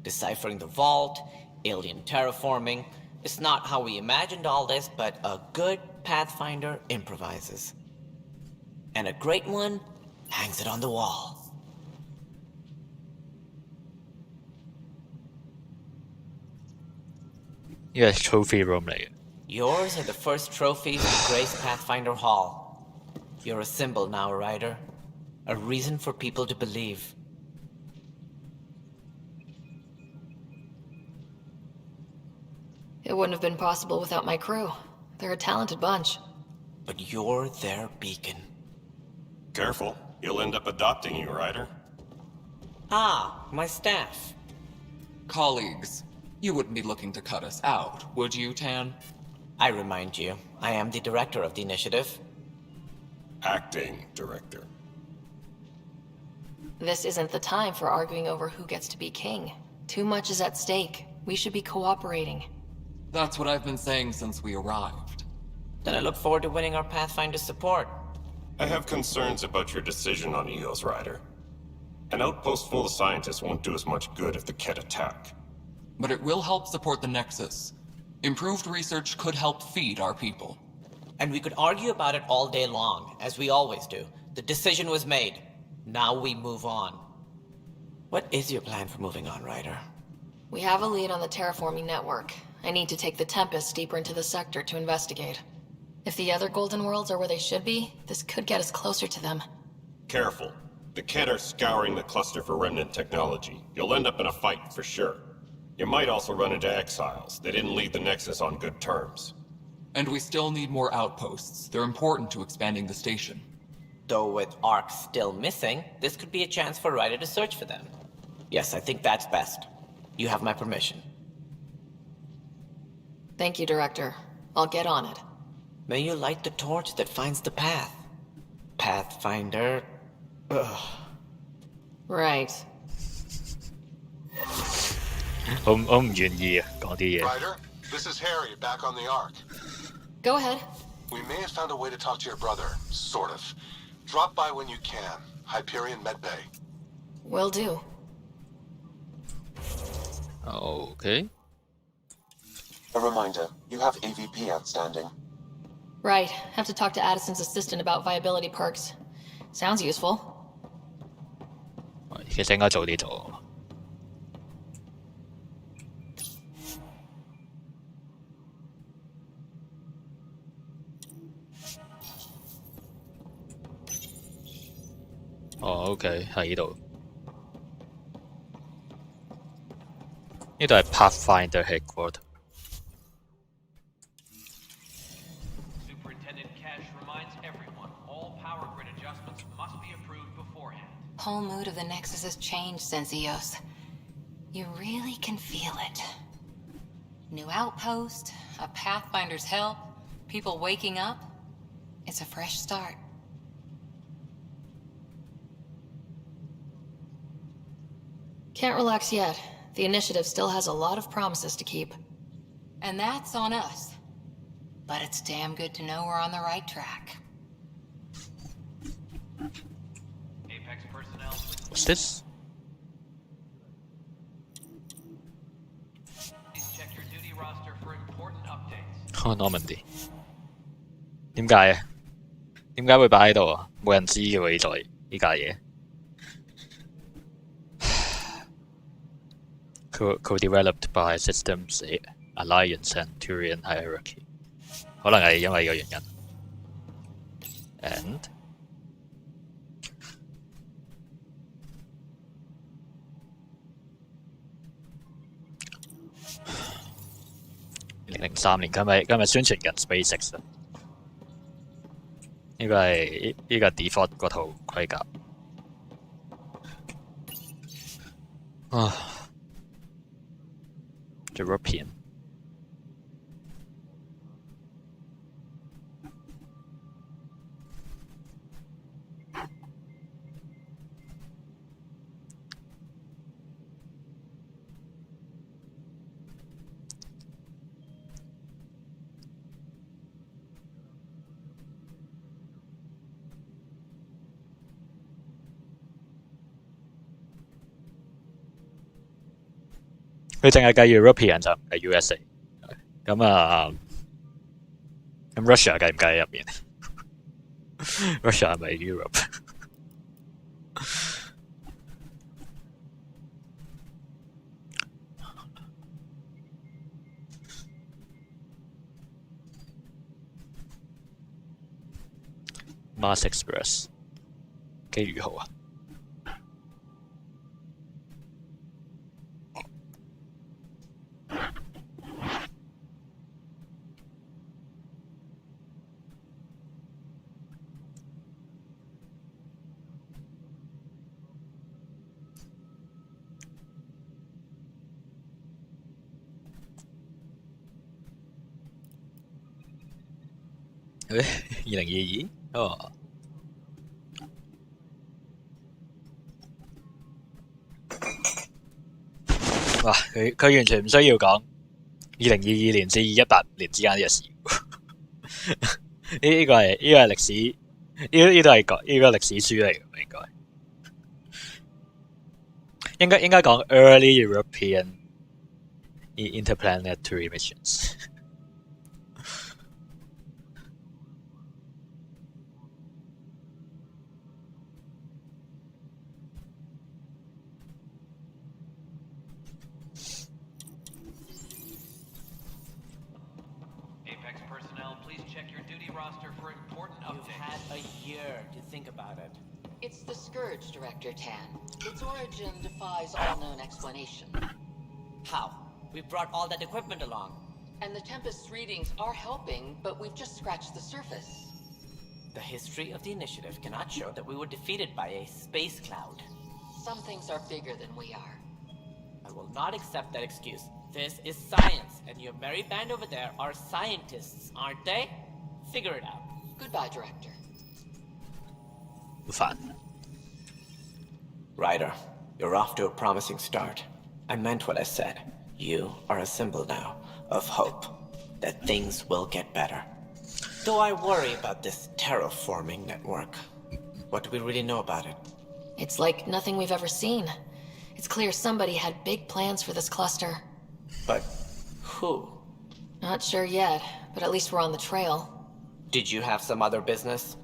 Deciphering the vault, alien terraforming. It's not how we imagined all this, but a good Pathfinder improvises. And a great one hangs it on the wall. Yes, trophy room 嚟嘅。 Yours are the first trophies to grace Pathfinder Hall. You're a symbol now, Ryder. A reason for people to believe. It wouldn't have been possible without my crew. They're a talented bunch. But you're their beacon. Careful. You'll end up adopting you, Ryder. Ah, my staff. Colleagues, you wouldn't be looking to cut us out, would you, Tan? I remind you, I am the director of the initiative. Acting director. This isn't the time for arguing over who gets to be king. Too much is at stake. We should be cooperating. That's what I've been saying since we arrived. Then I look forward to winning our Pathfinder support. I have concerns about your decision on Eos, Ryder. An outpost full of scientists won't do as much good if the Kett attack. But it will help support the Nexus. Improved research could help feed our people. And we could argue about it all day long, as we always do. The decision was made. Now we move on. What is your plan for moving on, Ryder? We have a lead on the terraforming network. I need to take the Tempest deeper into the sector to investigate. If the other Golden Worlds are where they should be, this could get us closer to them. Careful. The Kett are scouring the cluster for remnant technology. You'll end up in a fight, for sure. You might also run into exiles. They didn't leave the Nexus on good terms. And we still need more outposts. They're important to expanding the station. Though with Ark still missing, this could be a chance for Ryder to search for them. Yes, I think that's best. You have my permission. Thank you, Director. I'll get on it. May you light the torch that finds the path. Pathfinder... Ugh. Right. 我唔願意啊，講啲嘢。 Ryder, this is Harry, back on the Ark. Go ahead. We may have found a way to talk to your brother, sort of. Drop by when you can. Hyperion Medbay. Will do. Okay. A reminder, you have AVP outstanding. Right. Have to talk to Addison's assistant about viability perks. Sounds useful. 其實應該早啲做。哦，OK， 喺呢度。呢度係 Pathfinder Headquarter。 Superintendent Cash reminds everyone all power grid adjustments must be approved beforehand. Whole mood of the Nexus has changed since Eos. You really can feel it. New outpost, a Pathfinder's help, people waking up. It's a fresh start. Can't relax yet. The initiative still has a lot of promises to keep. And that's on us. But it's damn good to know we're on the right track. Apex personnel. What's this? Please check your duty roster for important updates. Normandy。點解啊？點解會擺喺度啊？唔冇人知嘅喎呢代呢架嘢。Co-developed by Systems Alliance and Turian Hierarchy， 可能係因為呢個原因。And 2003年，今日宣傳緊 SpaceX 啊！呢個係 default 嗰套盔甲。啊 ，European。佢淨係計 European 就唔計 USA。咁啊，咁 Russia 計唔計喺入面？Russia 係咪 Europe？ Mars Express 機遇號啊！2022哦，哇！佢完全唔需要講2022年至2018年之間嘅事。呢個係歷史，呢度係呢個歷史書嚟嘅，應該講 early European interplanetary missions。It's the Scourge, Director Tan. Its origin defies all known explanation. How? We brought all that equipment along. And the Tempest's readings are helping, but we've just scratched the surface. The history of the initiative cannot show that we were defeated by a space cloud. Some things are bigger than we are. I will not accept that excuse. This is science, and your merry band over there are scientists, aren't they? Figure it out. Goodbye, Director. Fun. Ryder, you're off to a promising start. I meant what I said. You are a symbol now of hope that things will get better. Though I worry about this terraforming network. What do we really know about it? It's like nothing we've ever seen. It's clear somebody had big plans for this cluster. But who? Not sure yet, but at least we're on the trail. Did you have some other business?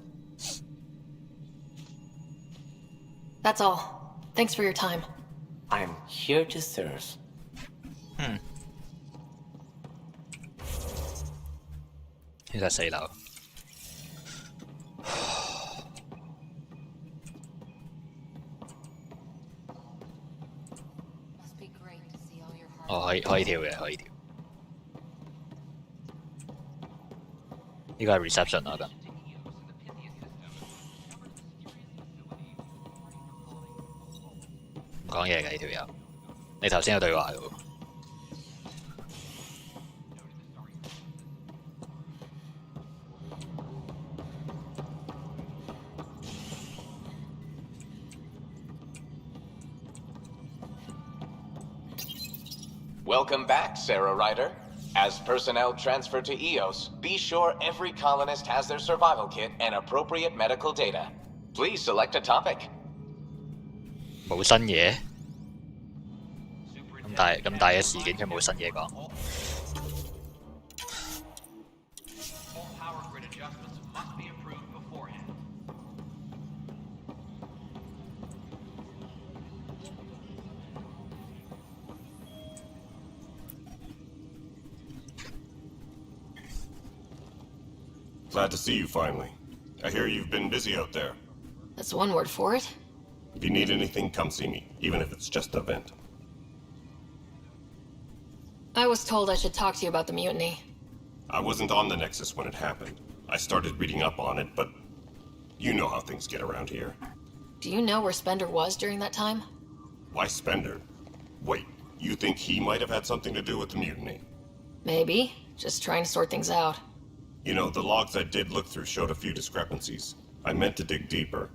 That's all. Thanks for your time. I'm here to serve. 呢個4樓。哦，可以跳嘅，可以跳。呢個係 reception 啊，咁。唔講嘢嘅呢條友，你頭先有對話嘅喎。Welcome back, Sarah Ryder. As personnel transferred to EOS, be sure every colonist has their survival kit and appropriate medical data. Please select a topic. 冇新嘢，咁大嘅事件佢冇新嘢講。All power grid adjustments must be approved beforehand. Glad to see you finally. I hear you've been busy out there. That's one word for it. If you need anything, come see me, even if it's just a vent. I was told I should talk to you about the mutiny. I wasn't on the Nexus when it happened. I started reading up on it, but you know how things get around here. Do you know where Spender was during that time? Why Spender? Wait, you think he might have had something to do with the mutiny? Maybe. Just trying to sort things out. You know, the logs I did look through showed a few discrepancies. I meant to dig deeper.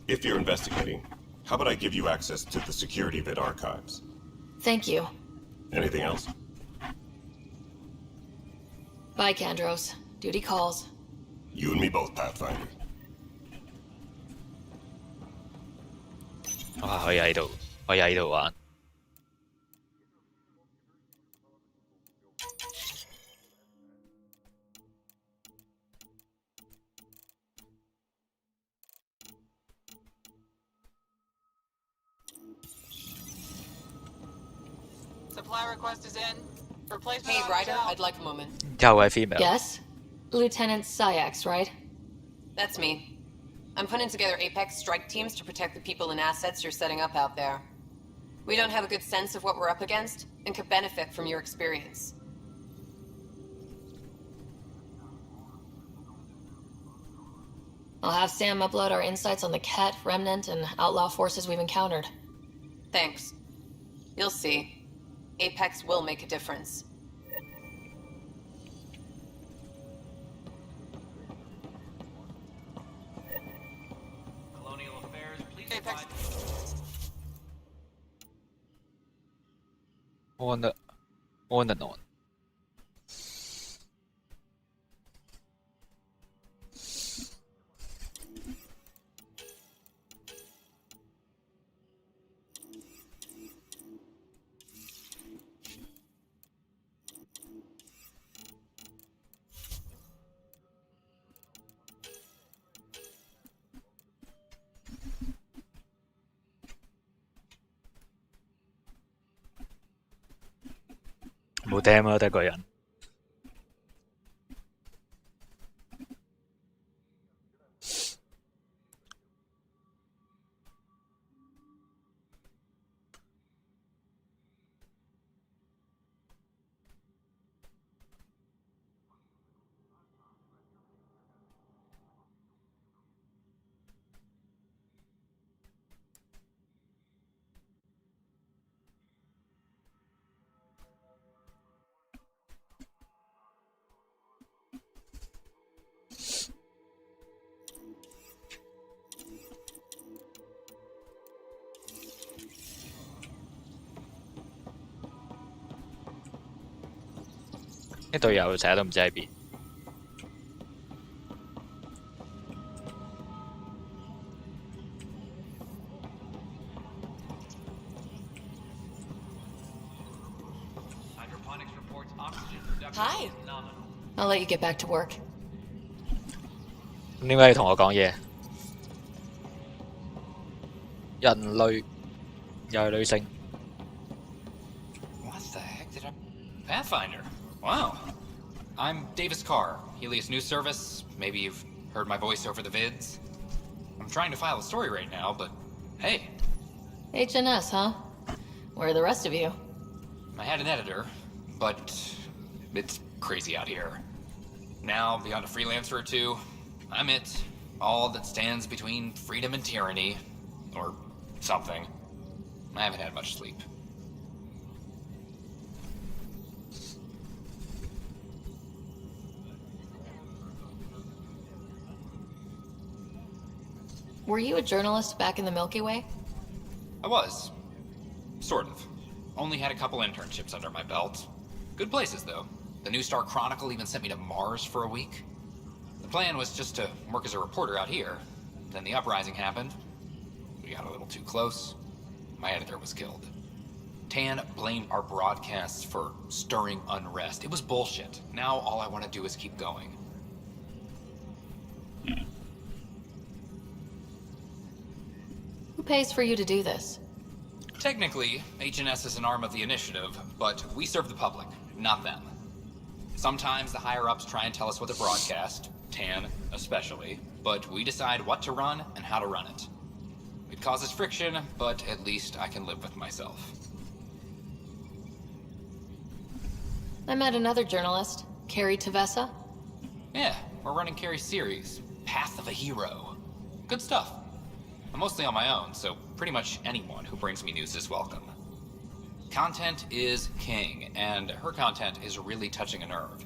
If you're investigating, how about I give you access to the security vid archives? Thank you. Anything else? Bye, Kandros. Duty calls. You and me both, Pathfinder. 哇，可以喺度玩。Supply request is in. Replacement. Hey, Ryder, I'd like a moment. 又係 female。 Yes? Lieutenant Syax, right? That's me. I'm putting together Apex strike teams to protect the people and assets you're setting up out there. We don't have a good sense of what we're up against, and could benefit from your experience. I'll have Sam upload our insights on the Ket, Remnant, and outlaw forces we've encountered. Thanks. You'll see. Apex will make a difference. Colonial Affairs, please Apex. On and on。冇釘啊，得個人。啲隊友成日都唔知喺邊。Hydroponics reports oxygen production Hi. is nominal. I'll let you get back to work. 咁點解要同我講嘢？人類又係女性。What the heck did I... Pathfinder. Wow. I'm Davis Carr, Helios News Service. Maybe you've heard my voice over the vids. I'm trying to file a story right now, but hey. HNS, huh? Where are the rest of you? I had an editor, but it's crazy out here. Now, beyond a freelancer or two, I'm it. All that stands between freedom and tyranny. Or something. I haven't had much sleep. Were you a journalist back in the Milky Way? I was. Sort of. Only had a couple internships under my belt. Good places, though. The New Star Chronicle even sent me to Mars for a week. The plan was just to work as a reporter out here. Then the uprising happened. We got a little too close. My editor was killed. Tan blamed our broadcasts for stirring unrest. It was bullshit. Now all I want to do is keep going. Who pays for you to do this? Technically, HNS is an arm of the Initiative, but we serve the public, not them. Sometimes the higher-ups try and tell us what to broadcast, Tan especially, but we decide what to run and how to run it. It causes friction, but at least I can live with myself. I met another journalist, Carrie Tavessa. Yeah, we're running Carrie's series, Path of a Hero. Good stuff. I'm mostly on my own, so pretty much anyone who brings me news is welcome. Content is king, and her content is really touching a nerve.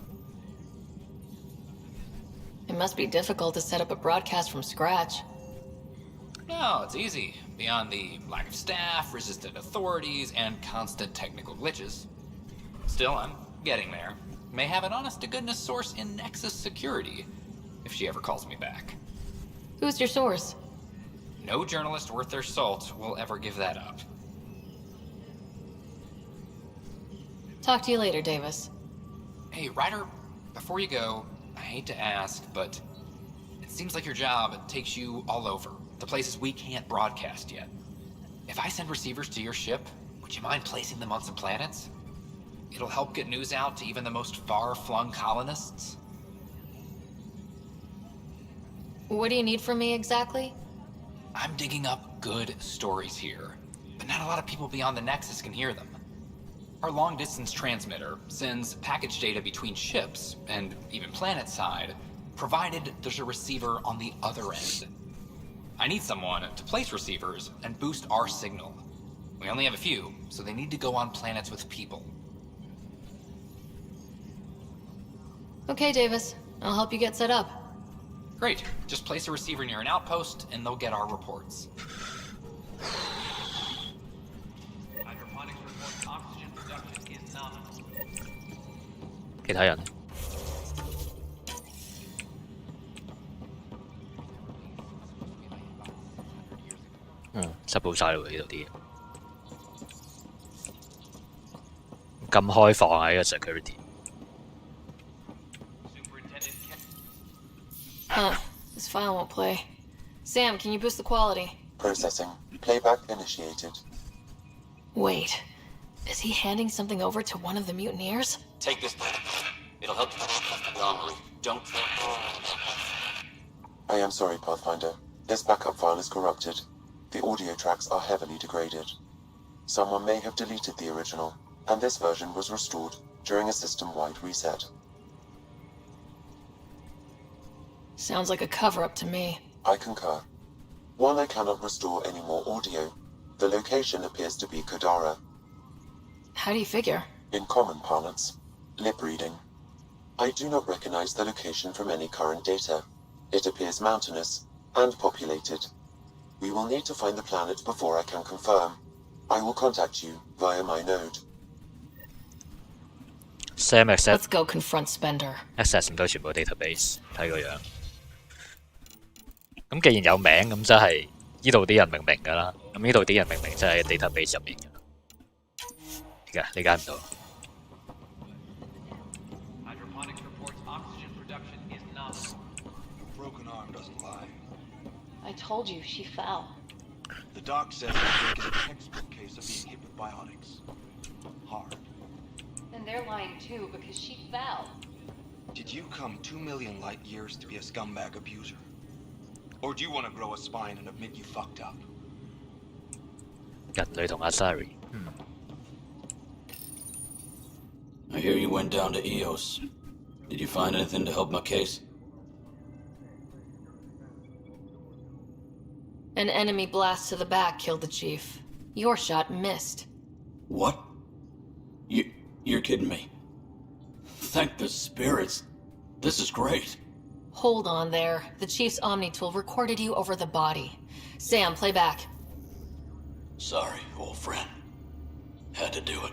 It must be difficult to set up a broadcast from scratch. No, it's easy. Beyond the lack of staff, resistant authorities, and constant technical glitches. Still, I'm getting there. May have an honest-to-goodness source in Nexus security, if she ever calls me back. Who's your source? No journalist worth their salt will ever give that up. Talk to you later, Davis. Hey, Ryder, before you go, I hate to ask, but it seems like your job takes you all over, the places we can't broadcast yet. If I send receivers to your ship, would you mind placing them on some planets? It'll help get news out to even the most far-flung colonists. What do you need from me exactly? I'm digging up good stories here, but not a lot of people beyond the Nexus can hear them. Our long-distance transmitter sends package data between ships, and even planet-side, provided there's a receiver on the other end. I need someone to place receivers and boost our signal. We only have a few, so they need to go on planets with people. Okay, Davis. I'll help you get set up. Great. Just place a receiver near an outpost, and they'll get our reports. Hydroponics report oxygen production is nominal. 其他人執好晒咯喎，呢度啲嘢咁開放啊！呢個 security。 Huh. This file won't play. Sam, can you boost the quality? Processing. Playback initiated. Wait. Is he handing something over to one of the mutineers? Take this. It'll help you. Armory. Don't. I am sorry, Pathfinder. This backup file is corrupted. The audio tracks are heavily degraded. Someone may have deleted the original, and this version was restored during a system-wide reset. Sounds like a cover-up to me. I concur. While I cannot restore any more audio, the location appears to be Kadara. How do you figure? In common parlance, lip reading. I do not recognize the location from any current data. It appears mountainous and populated. We will need to find the planet before I can confirm. I will contact you via my node. Sam access Let's go confront Spender. access 唔到全部 database，睇個樣。咁既然有名，咁即係呢度啲人明㗎啦。咁呢度啲人明即係 database 入面㗎。理解唔到。 Hydroponics reports oxygen production is nominal. Broken arm doesn't lie. I told you, she fell. The doc says I think it's a textbook case of being hit with biotics. Hard. And they're lying too, because she fell. Did you come 2 million light years to be a scumbag abuser? Or do you want to grow a spine and admit you fucked up? 人類同阿 Sari， I hear you went down to EOS. Did you find anything to help my case? An enemy blast to the back killed the chief. Your shot missed. What? You're kidding me. Thank the spirits. This is great. Hold on there. The chief's Omni tool recorded you over the body. Sam, play back. Sorry, old friend. Had to do it.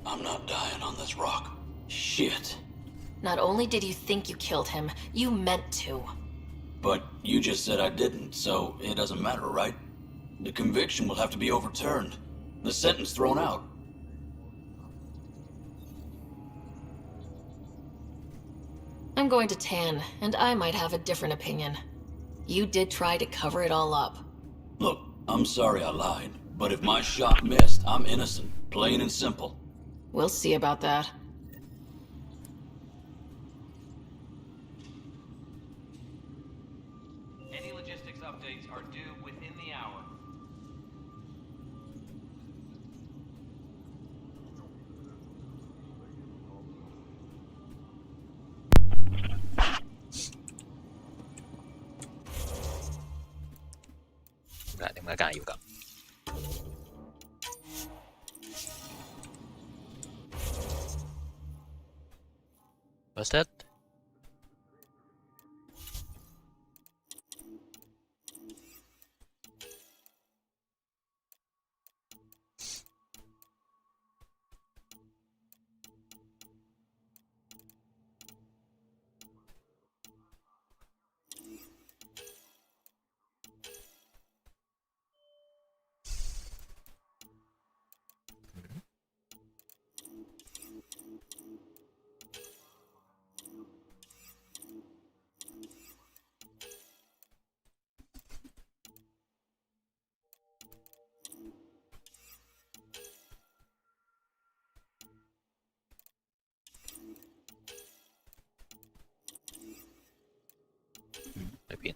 I'm not dying on this rock. Shit. Not only did you think you killed him, you meant to. But you just said I didn't, so it doesn't matter, right? The conviction will have to be overturned. The sentence thrown out. I'm going to Tan, and I might have a different opinion. You did try to cover it all up. Look, I'm sorry I lied, but if my shot missed, I'm innocent. Plain and simple. We'll see about that. updates are due within the hour.點解梗係要咁？What's that？裏邊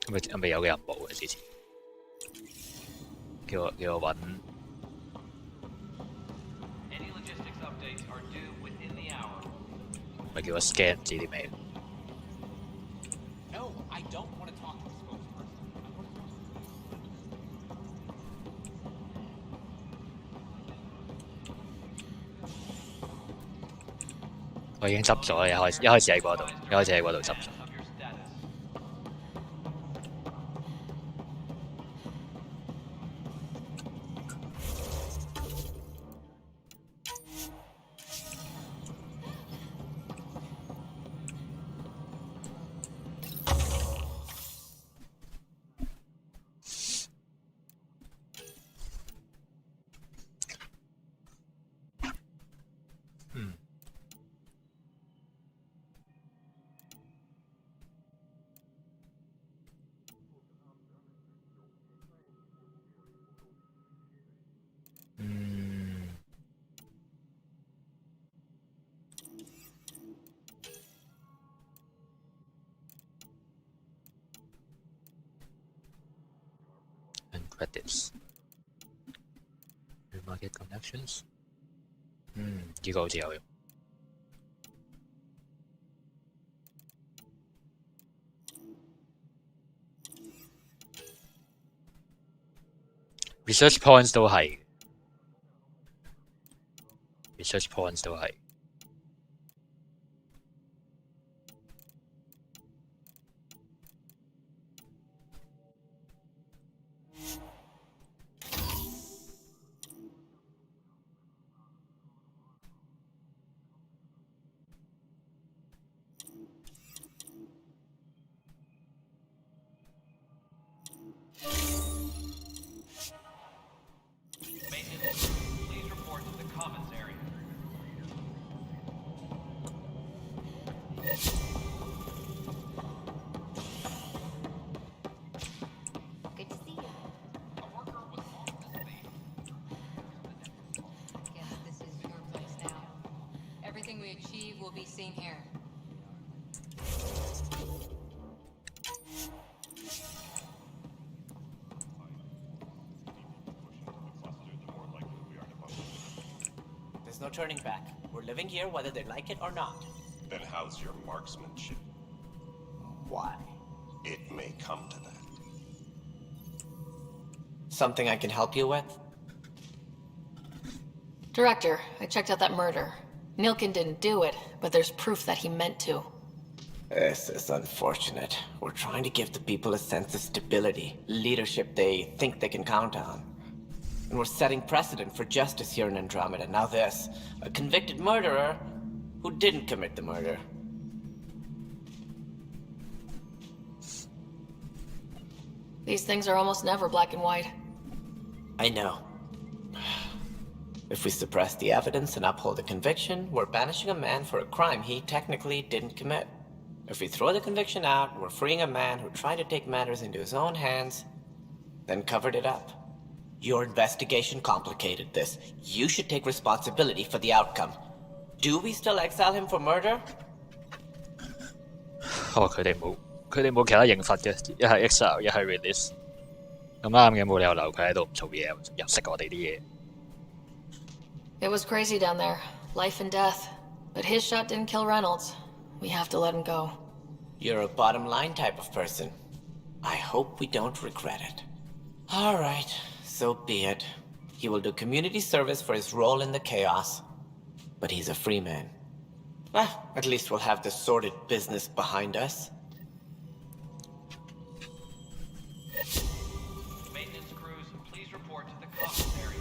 係咪有個任務嘅之前？叫我揾 Any logistics updates are due within the hour. 咪叫我 scan 唔知啲咩？ No, I don't want to talk to the spokesperson. 我已經執咗啦，一開始喺嗰度，執咗。Credits. Market connections. 呢個好似有用。Research points 都係 ，research points 都係。Maintenance, please report to the commons area. Good to see you. A worker was lost to space. Guess this is your place now. Everything we achieve will be seen here. There's no turning back. We're living here whether they like it or not. Then how's your marksmanship? Why? It may come to that. Something I can help you with? Director, I checked out that murder. Nilkin didn't do it, but there's proof that he meant to. This is unfortunate. We're trying to give the people a sense of stability, leadership they think they can count on. And we're setting precedent for justice here in Andromeda. Now this, a convicted murderer who didn't commit the murder. These things are almost never black and white. I know. If we suppress the evidence and uphold the conviction, we're banishing a man for a crime he technically didn't commit. If we throw the conviction out, we're freeing a man who tried to take matters into his own hands, then covered it up. Your investigation complicated this. You should take responsibility for the outcome. Do we still exile him for murder? 佢哋冇其他刑罰嘅，一係 exile，一係 release。咁啱嘅，冇理由留佢喺度唔做嘢，又識我哋啲嘢。It was crazy down there, life and death. But his shot didn't kill Reynolds. We have to let him go. You're a bottom line type of person. I hope we don't regret it. All right, so be it. He will do community service for his role in the chaos. But he's a free man. At least we'll have the sordid business behind us. Maintenance crews, please report to the commons area.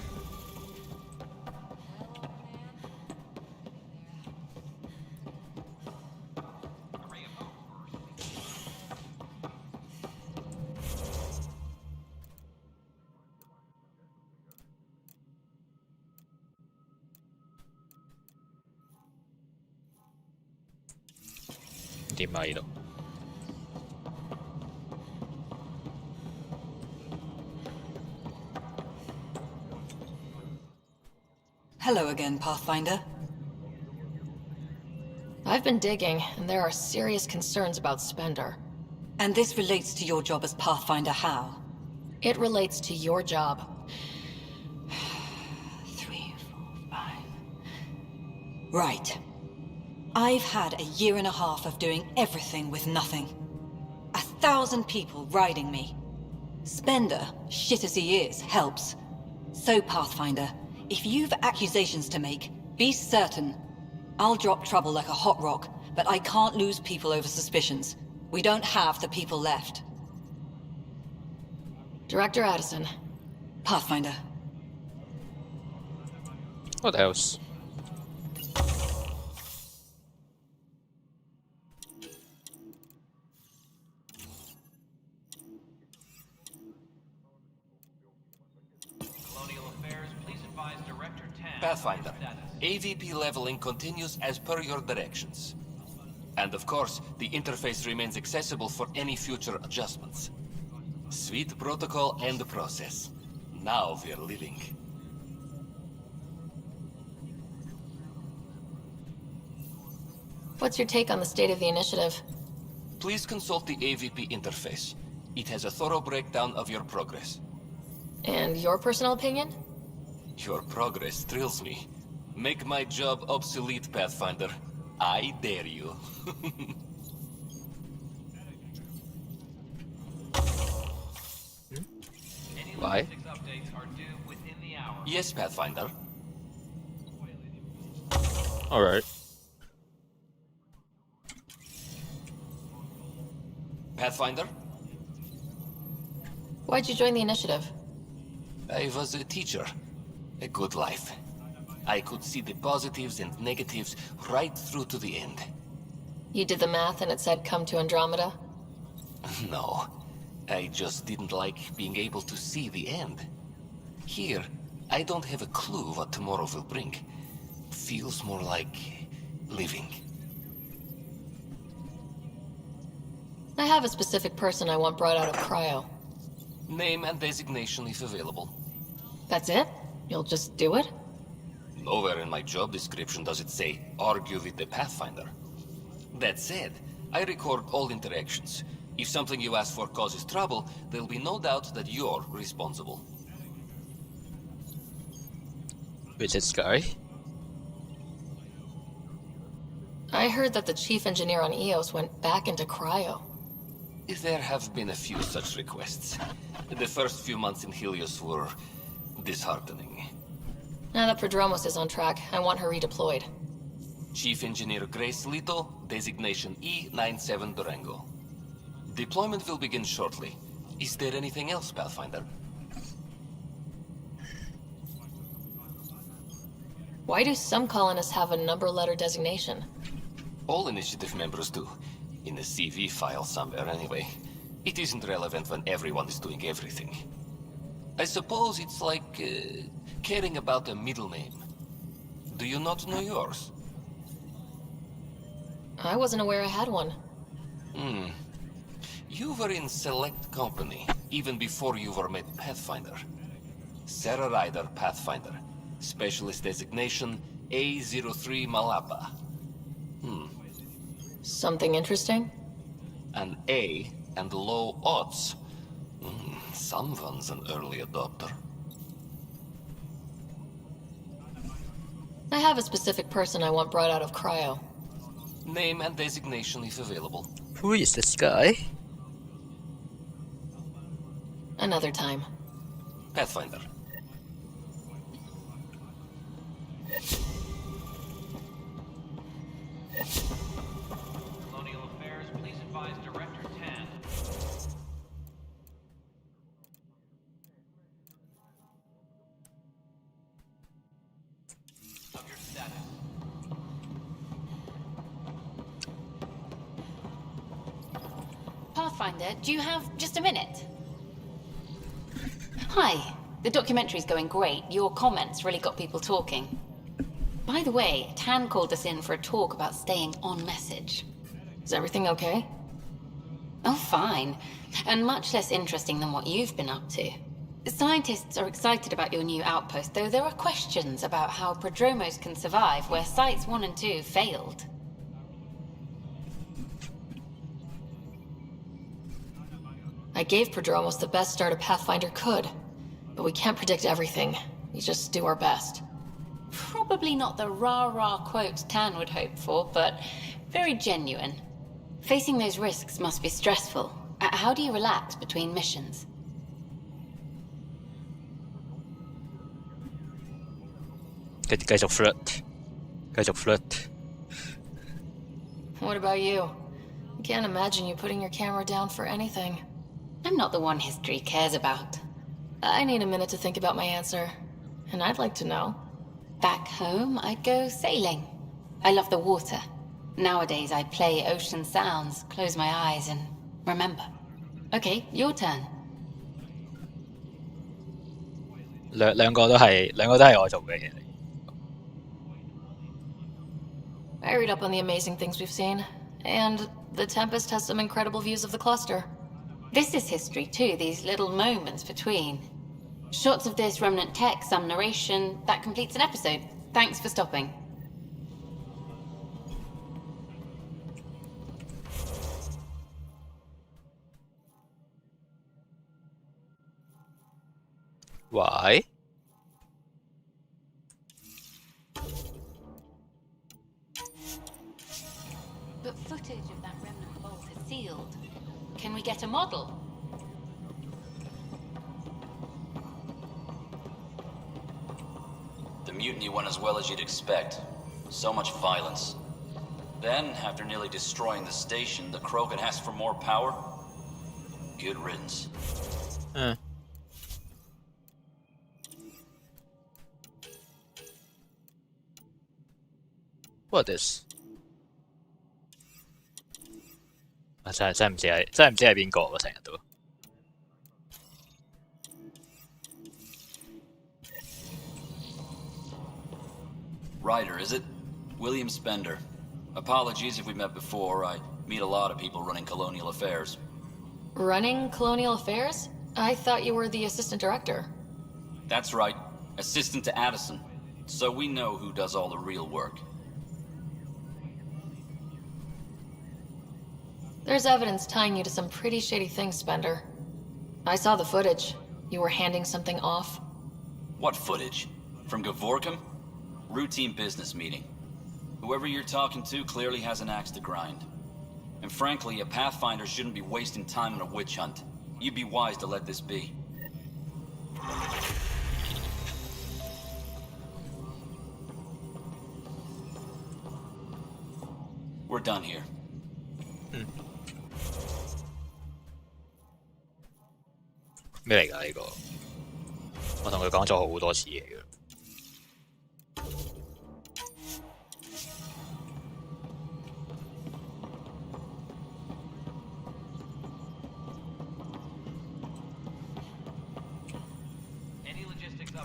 Hello again, Pathfinder. I've been digging, and there are serious concerns about Spender. And this relates to your job as Pathfinder how? It relates to your job. 3, 4, 5... Right. I've had a year and a half of doing everything with nothing. 1,000 people riding me. Spender, shit as he is, helps. So, Pathfinder, if you've accusations to make, be certain. I'll drop trouble like a hot rock, but I can't lose people over suspicions. We don't have the people left. Director Addison. Pathfinder. What else? Pathfinder, AVP leveling continues as per your directions. And of course, the interface remains accessible for any future adjustments. Sweet protocol and process. Now we're living. What's your take on the state of the initiative? Please consult the AVP interface. It has a thorough breakdown of your progress. And your personal opinion? Your progress thrills me. Make my job obsolete, Pathfinder. I dare you. Why? Yes, Pathfinder. Alright. Pathfinder? Why'd you join the initiative? I was a teacher. A good life. I could see the positives and negatives right through to the end. You did the math and it said come to Andromeda? No. I just didn't like being able to see the end. Here, I don't have a clue what tomorrow will bring. Feels more like living. I have a specific person I want brought out of cryo. Name and designation if available. That's it? You'll just do it? Nowhere in my job description does it say, argue with the Pathfinder. That said, I record all interactions. If something you ask for causes trouble, there'll be no doubt that you're responsible. Which is Sky? I heard that the chief engineer on EOS went back into cryo. There have been a few such requests. The first few months in Helios were disheartening. Now that Prodromos is on track, I want her redeployed. Chief Engineer Grace Lito, designation E97 Durango. Deployment will begin shortly. Is there anything else, Pathfinder? Why do some colonists have a number letter designation? All initiative members do. In a CV file somewhere, anyway. It isn't relevant when everyone is doing everything. I suppose it's like caring about a middle name. Do you not know yours? I wasn't aware I had one. You were in select company, even before you were made Pathfinder. Sarah Ryder, Pathfinder. Specialist designation, A03 Malapa. Something interesting? An A and low odds. Someone's an early adopter. I have a specific person I want brought out of cryo. Name and designation if available. Who is this guy? Another time. Pathfinder. Colonial Affairs, please advise Director Tan. Of your status. Pathfinder, do you have just a minute? Hi. The documentary's going great. Your comments really got people talking. By the way, Tan called us in for a talk about staying on message. Is everything okay? Oh, fine. And much less interesting than what you've been up to. Scientists are excited about your new outpost, though there are questions about how prodromos can survive where Sites 1 and 2 failed. I gave Prodromos the best start a Pathfinder could, but we can't predict everything. We just do our best. Probably not the rah-rah quote Tan would hope for, but very genuine. Facing those risks must be stressful. How do you relax between missions?繼續 flirt，繼續 flirt。 What about you? I can't imagine you putting your camera down for anything. I'm not the one history cares about. I need a minute to think about my answer, and I'd like to know. Back home, I'd go sailing. I love the water. Nowadays, I play ocean sounds, close my eyes, and remember. Okay, your turn. 兩個都係我做嘅嘢嚟。 I read up on the amazing things we've seen, and the Tempest has some incredible views of the cluster. This is history too, these little moments between. Shots of this remnant tech, some narration, that completes an episode. Thanks for stopping. Why? But footage of that remnant vault is sealed. Can we get a model? The mutiny went as well as you'd expect. So much violence. Then, after nearly destroying the station, the Krogan asked for more power? Good riddance. What is？ 真係唔知係邊個喎，成日都。 Ryder, is it? William Spender. Apologies if we met before. I meet a lot of people running Colonial Affairs. Running Colonial Affairs? I thought you were the assistant director. That's right. Assistant to Addison. So we know who does all the real work. There's evidence tying you to some pretty shady things, Spender. I saw the footage. You were handing something off. What footage? From Gavorkum? Routine business meeting. Whoever you're talking to clearly has an axe to grind. And frankly, a Pathfinder shouldn't be wasting time on a witch hunt. You'd be wise to let this be. We're done here. 咩嚟㗎呢個？我同佢講咗好多次嘢㗎。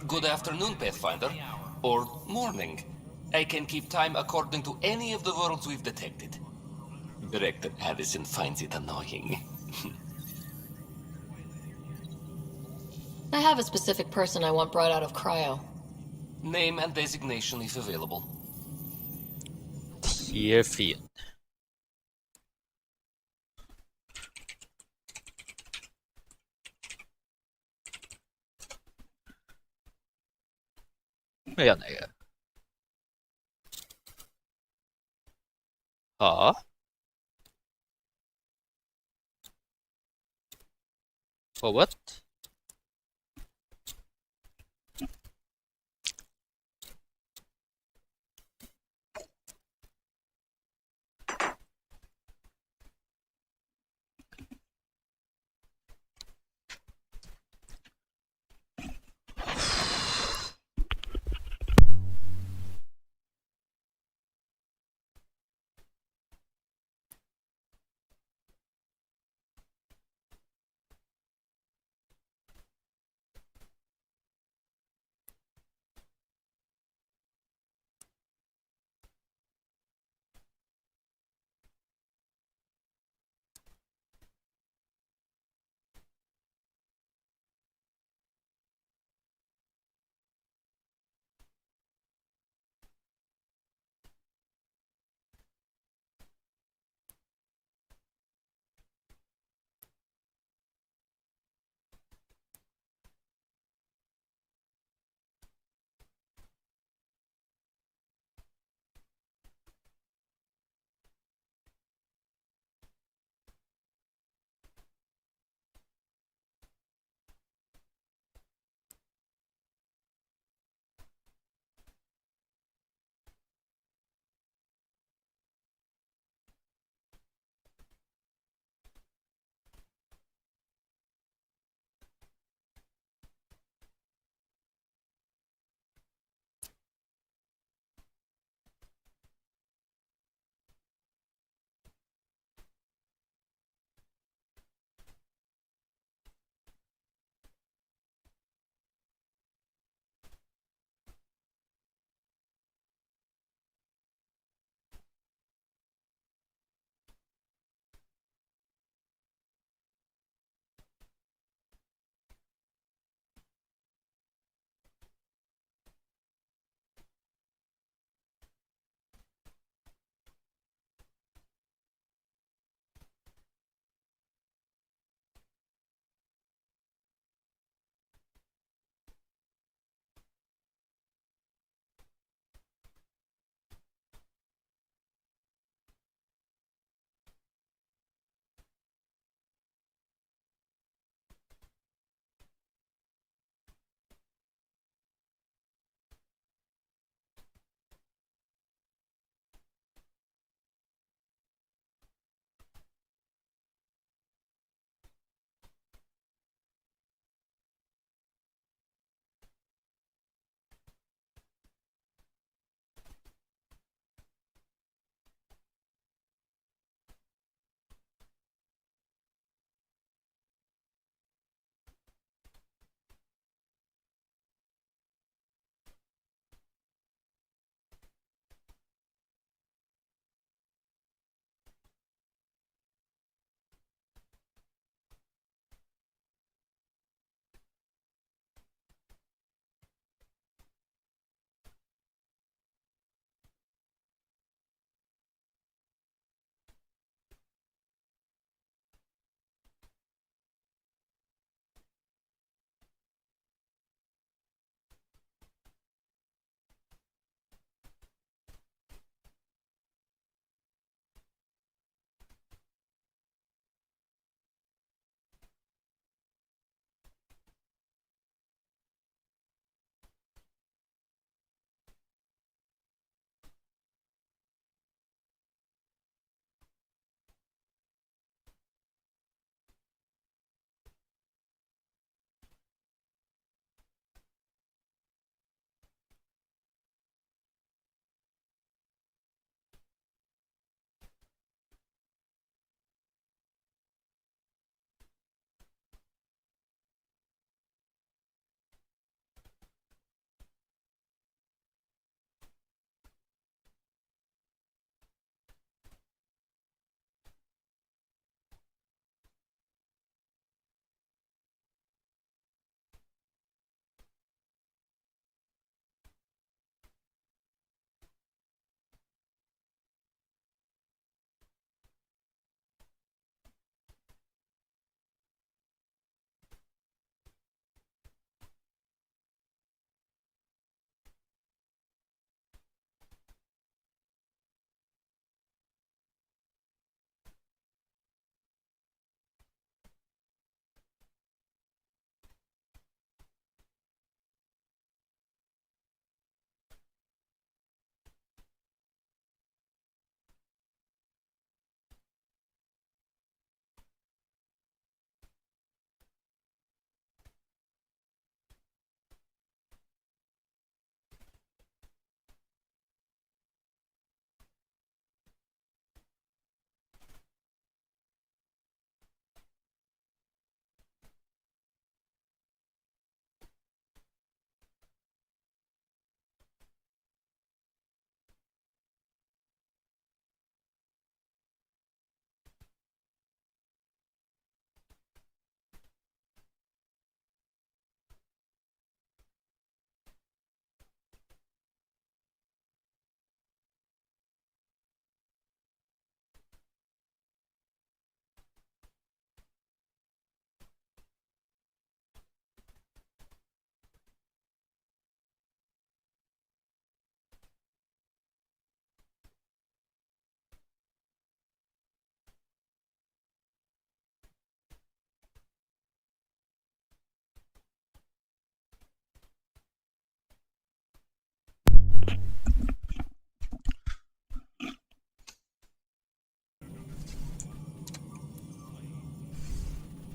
Good afternoon, Pathfinder. Or morning. I can keep time according to any of the worlds we've detected. Director Addison finds it annoying. I have a specific person I want brought out of cryo. Name and designation if available. Tiefien.咩人嚟嘅？吓？For what？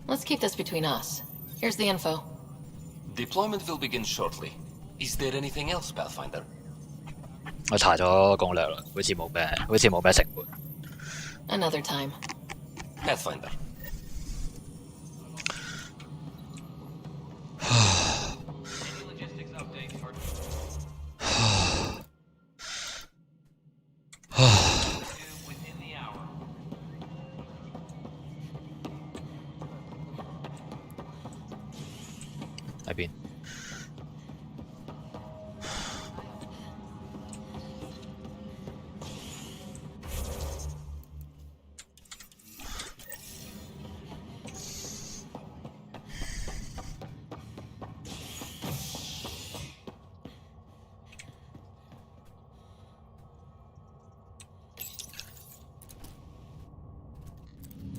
Let's keep this between us. Here's the info. Deployment will begin shortly. Is there anything else, Pathfinder? 我查咗攻略啦，好似冇咩成本。Another time. Pathfinder. Logistics updates are within the hour.喺邊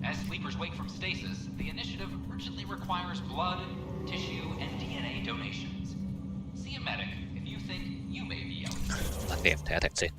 ？As sleepers wake from stasis, the initiative urgently requires blood, tissue, and DNA donations. See a medic if you think you may be eligible. 等啲睇一停先。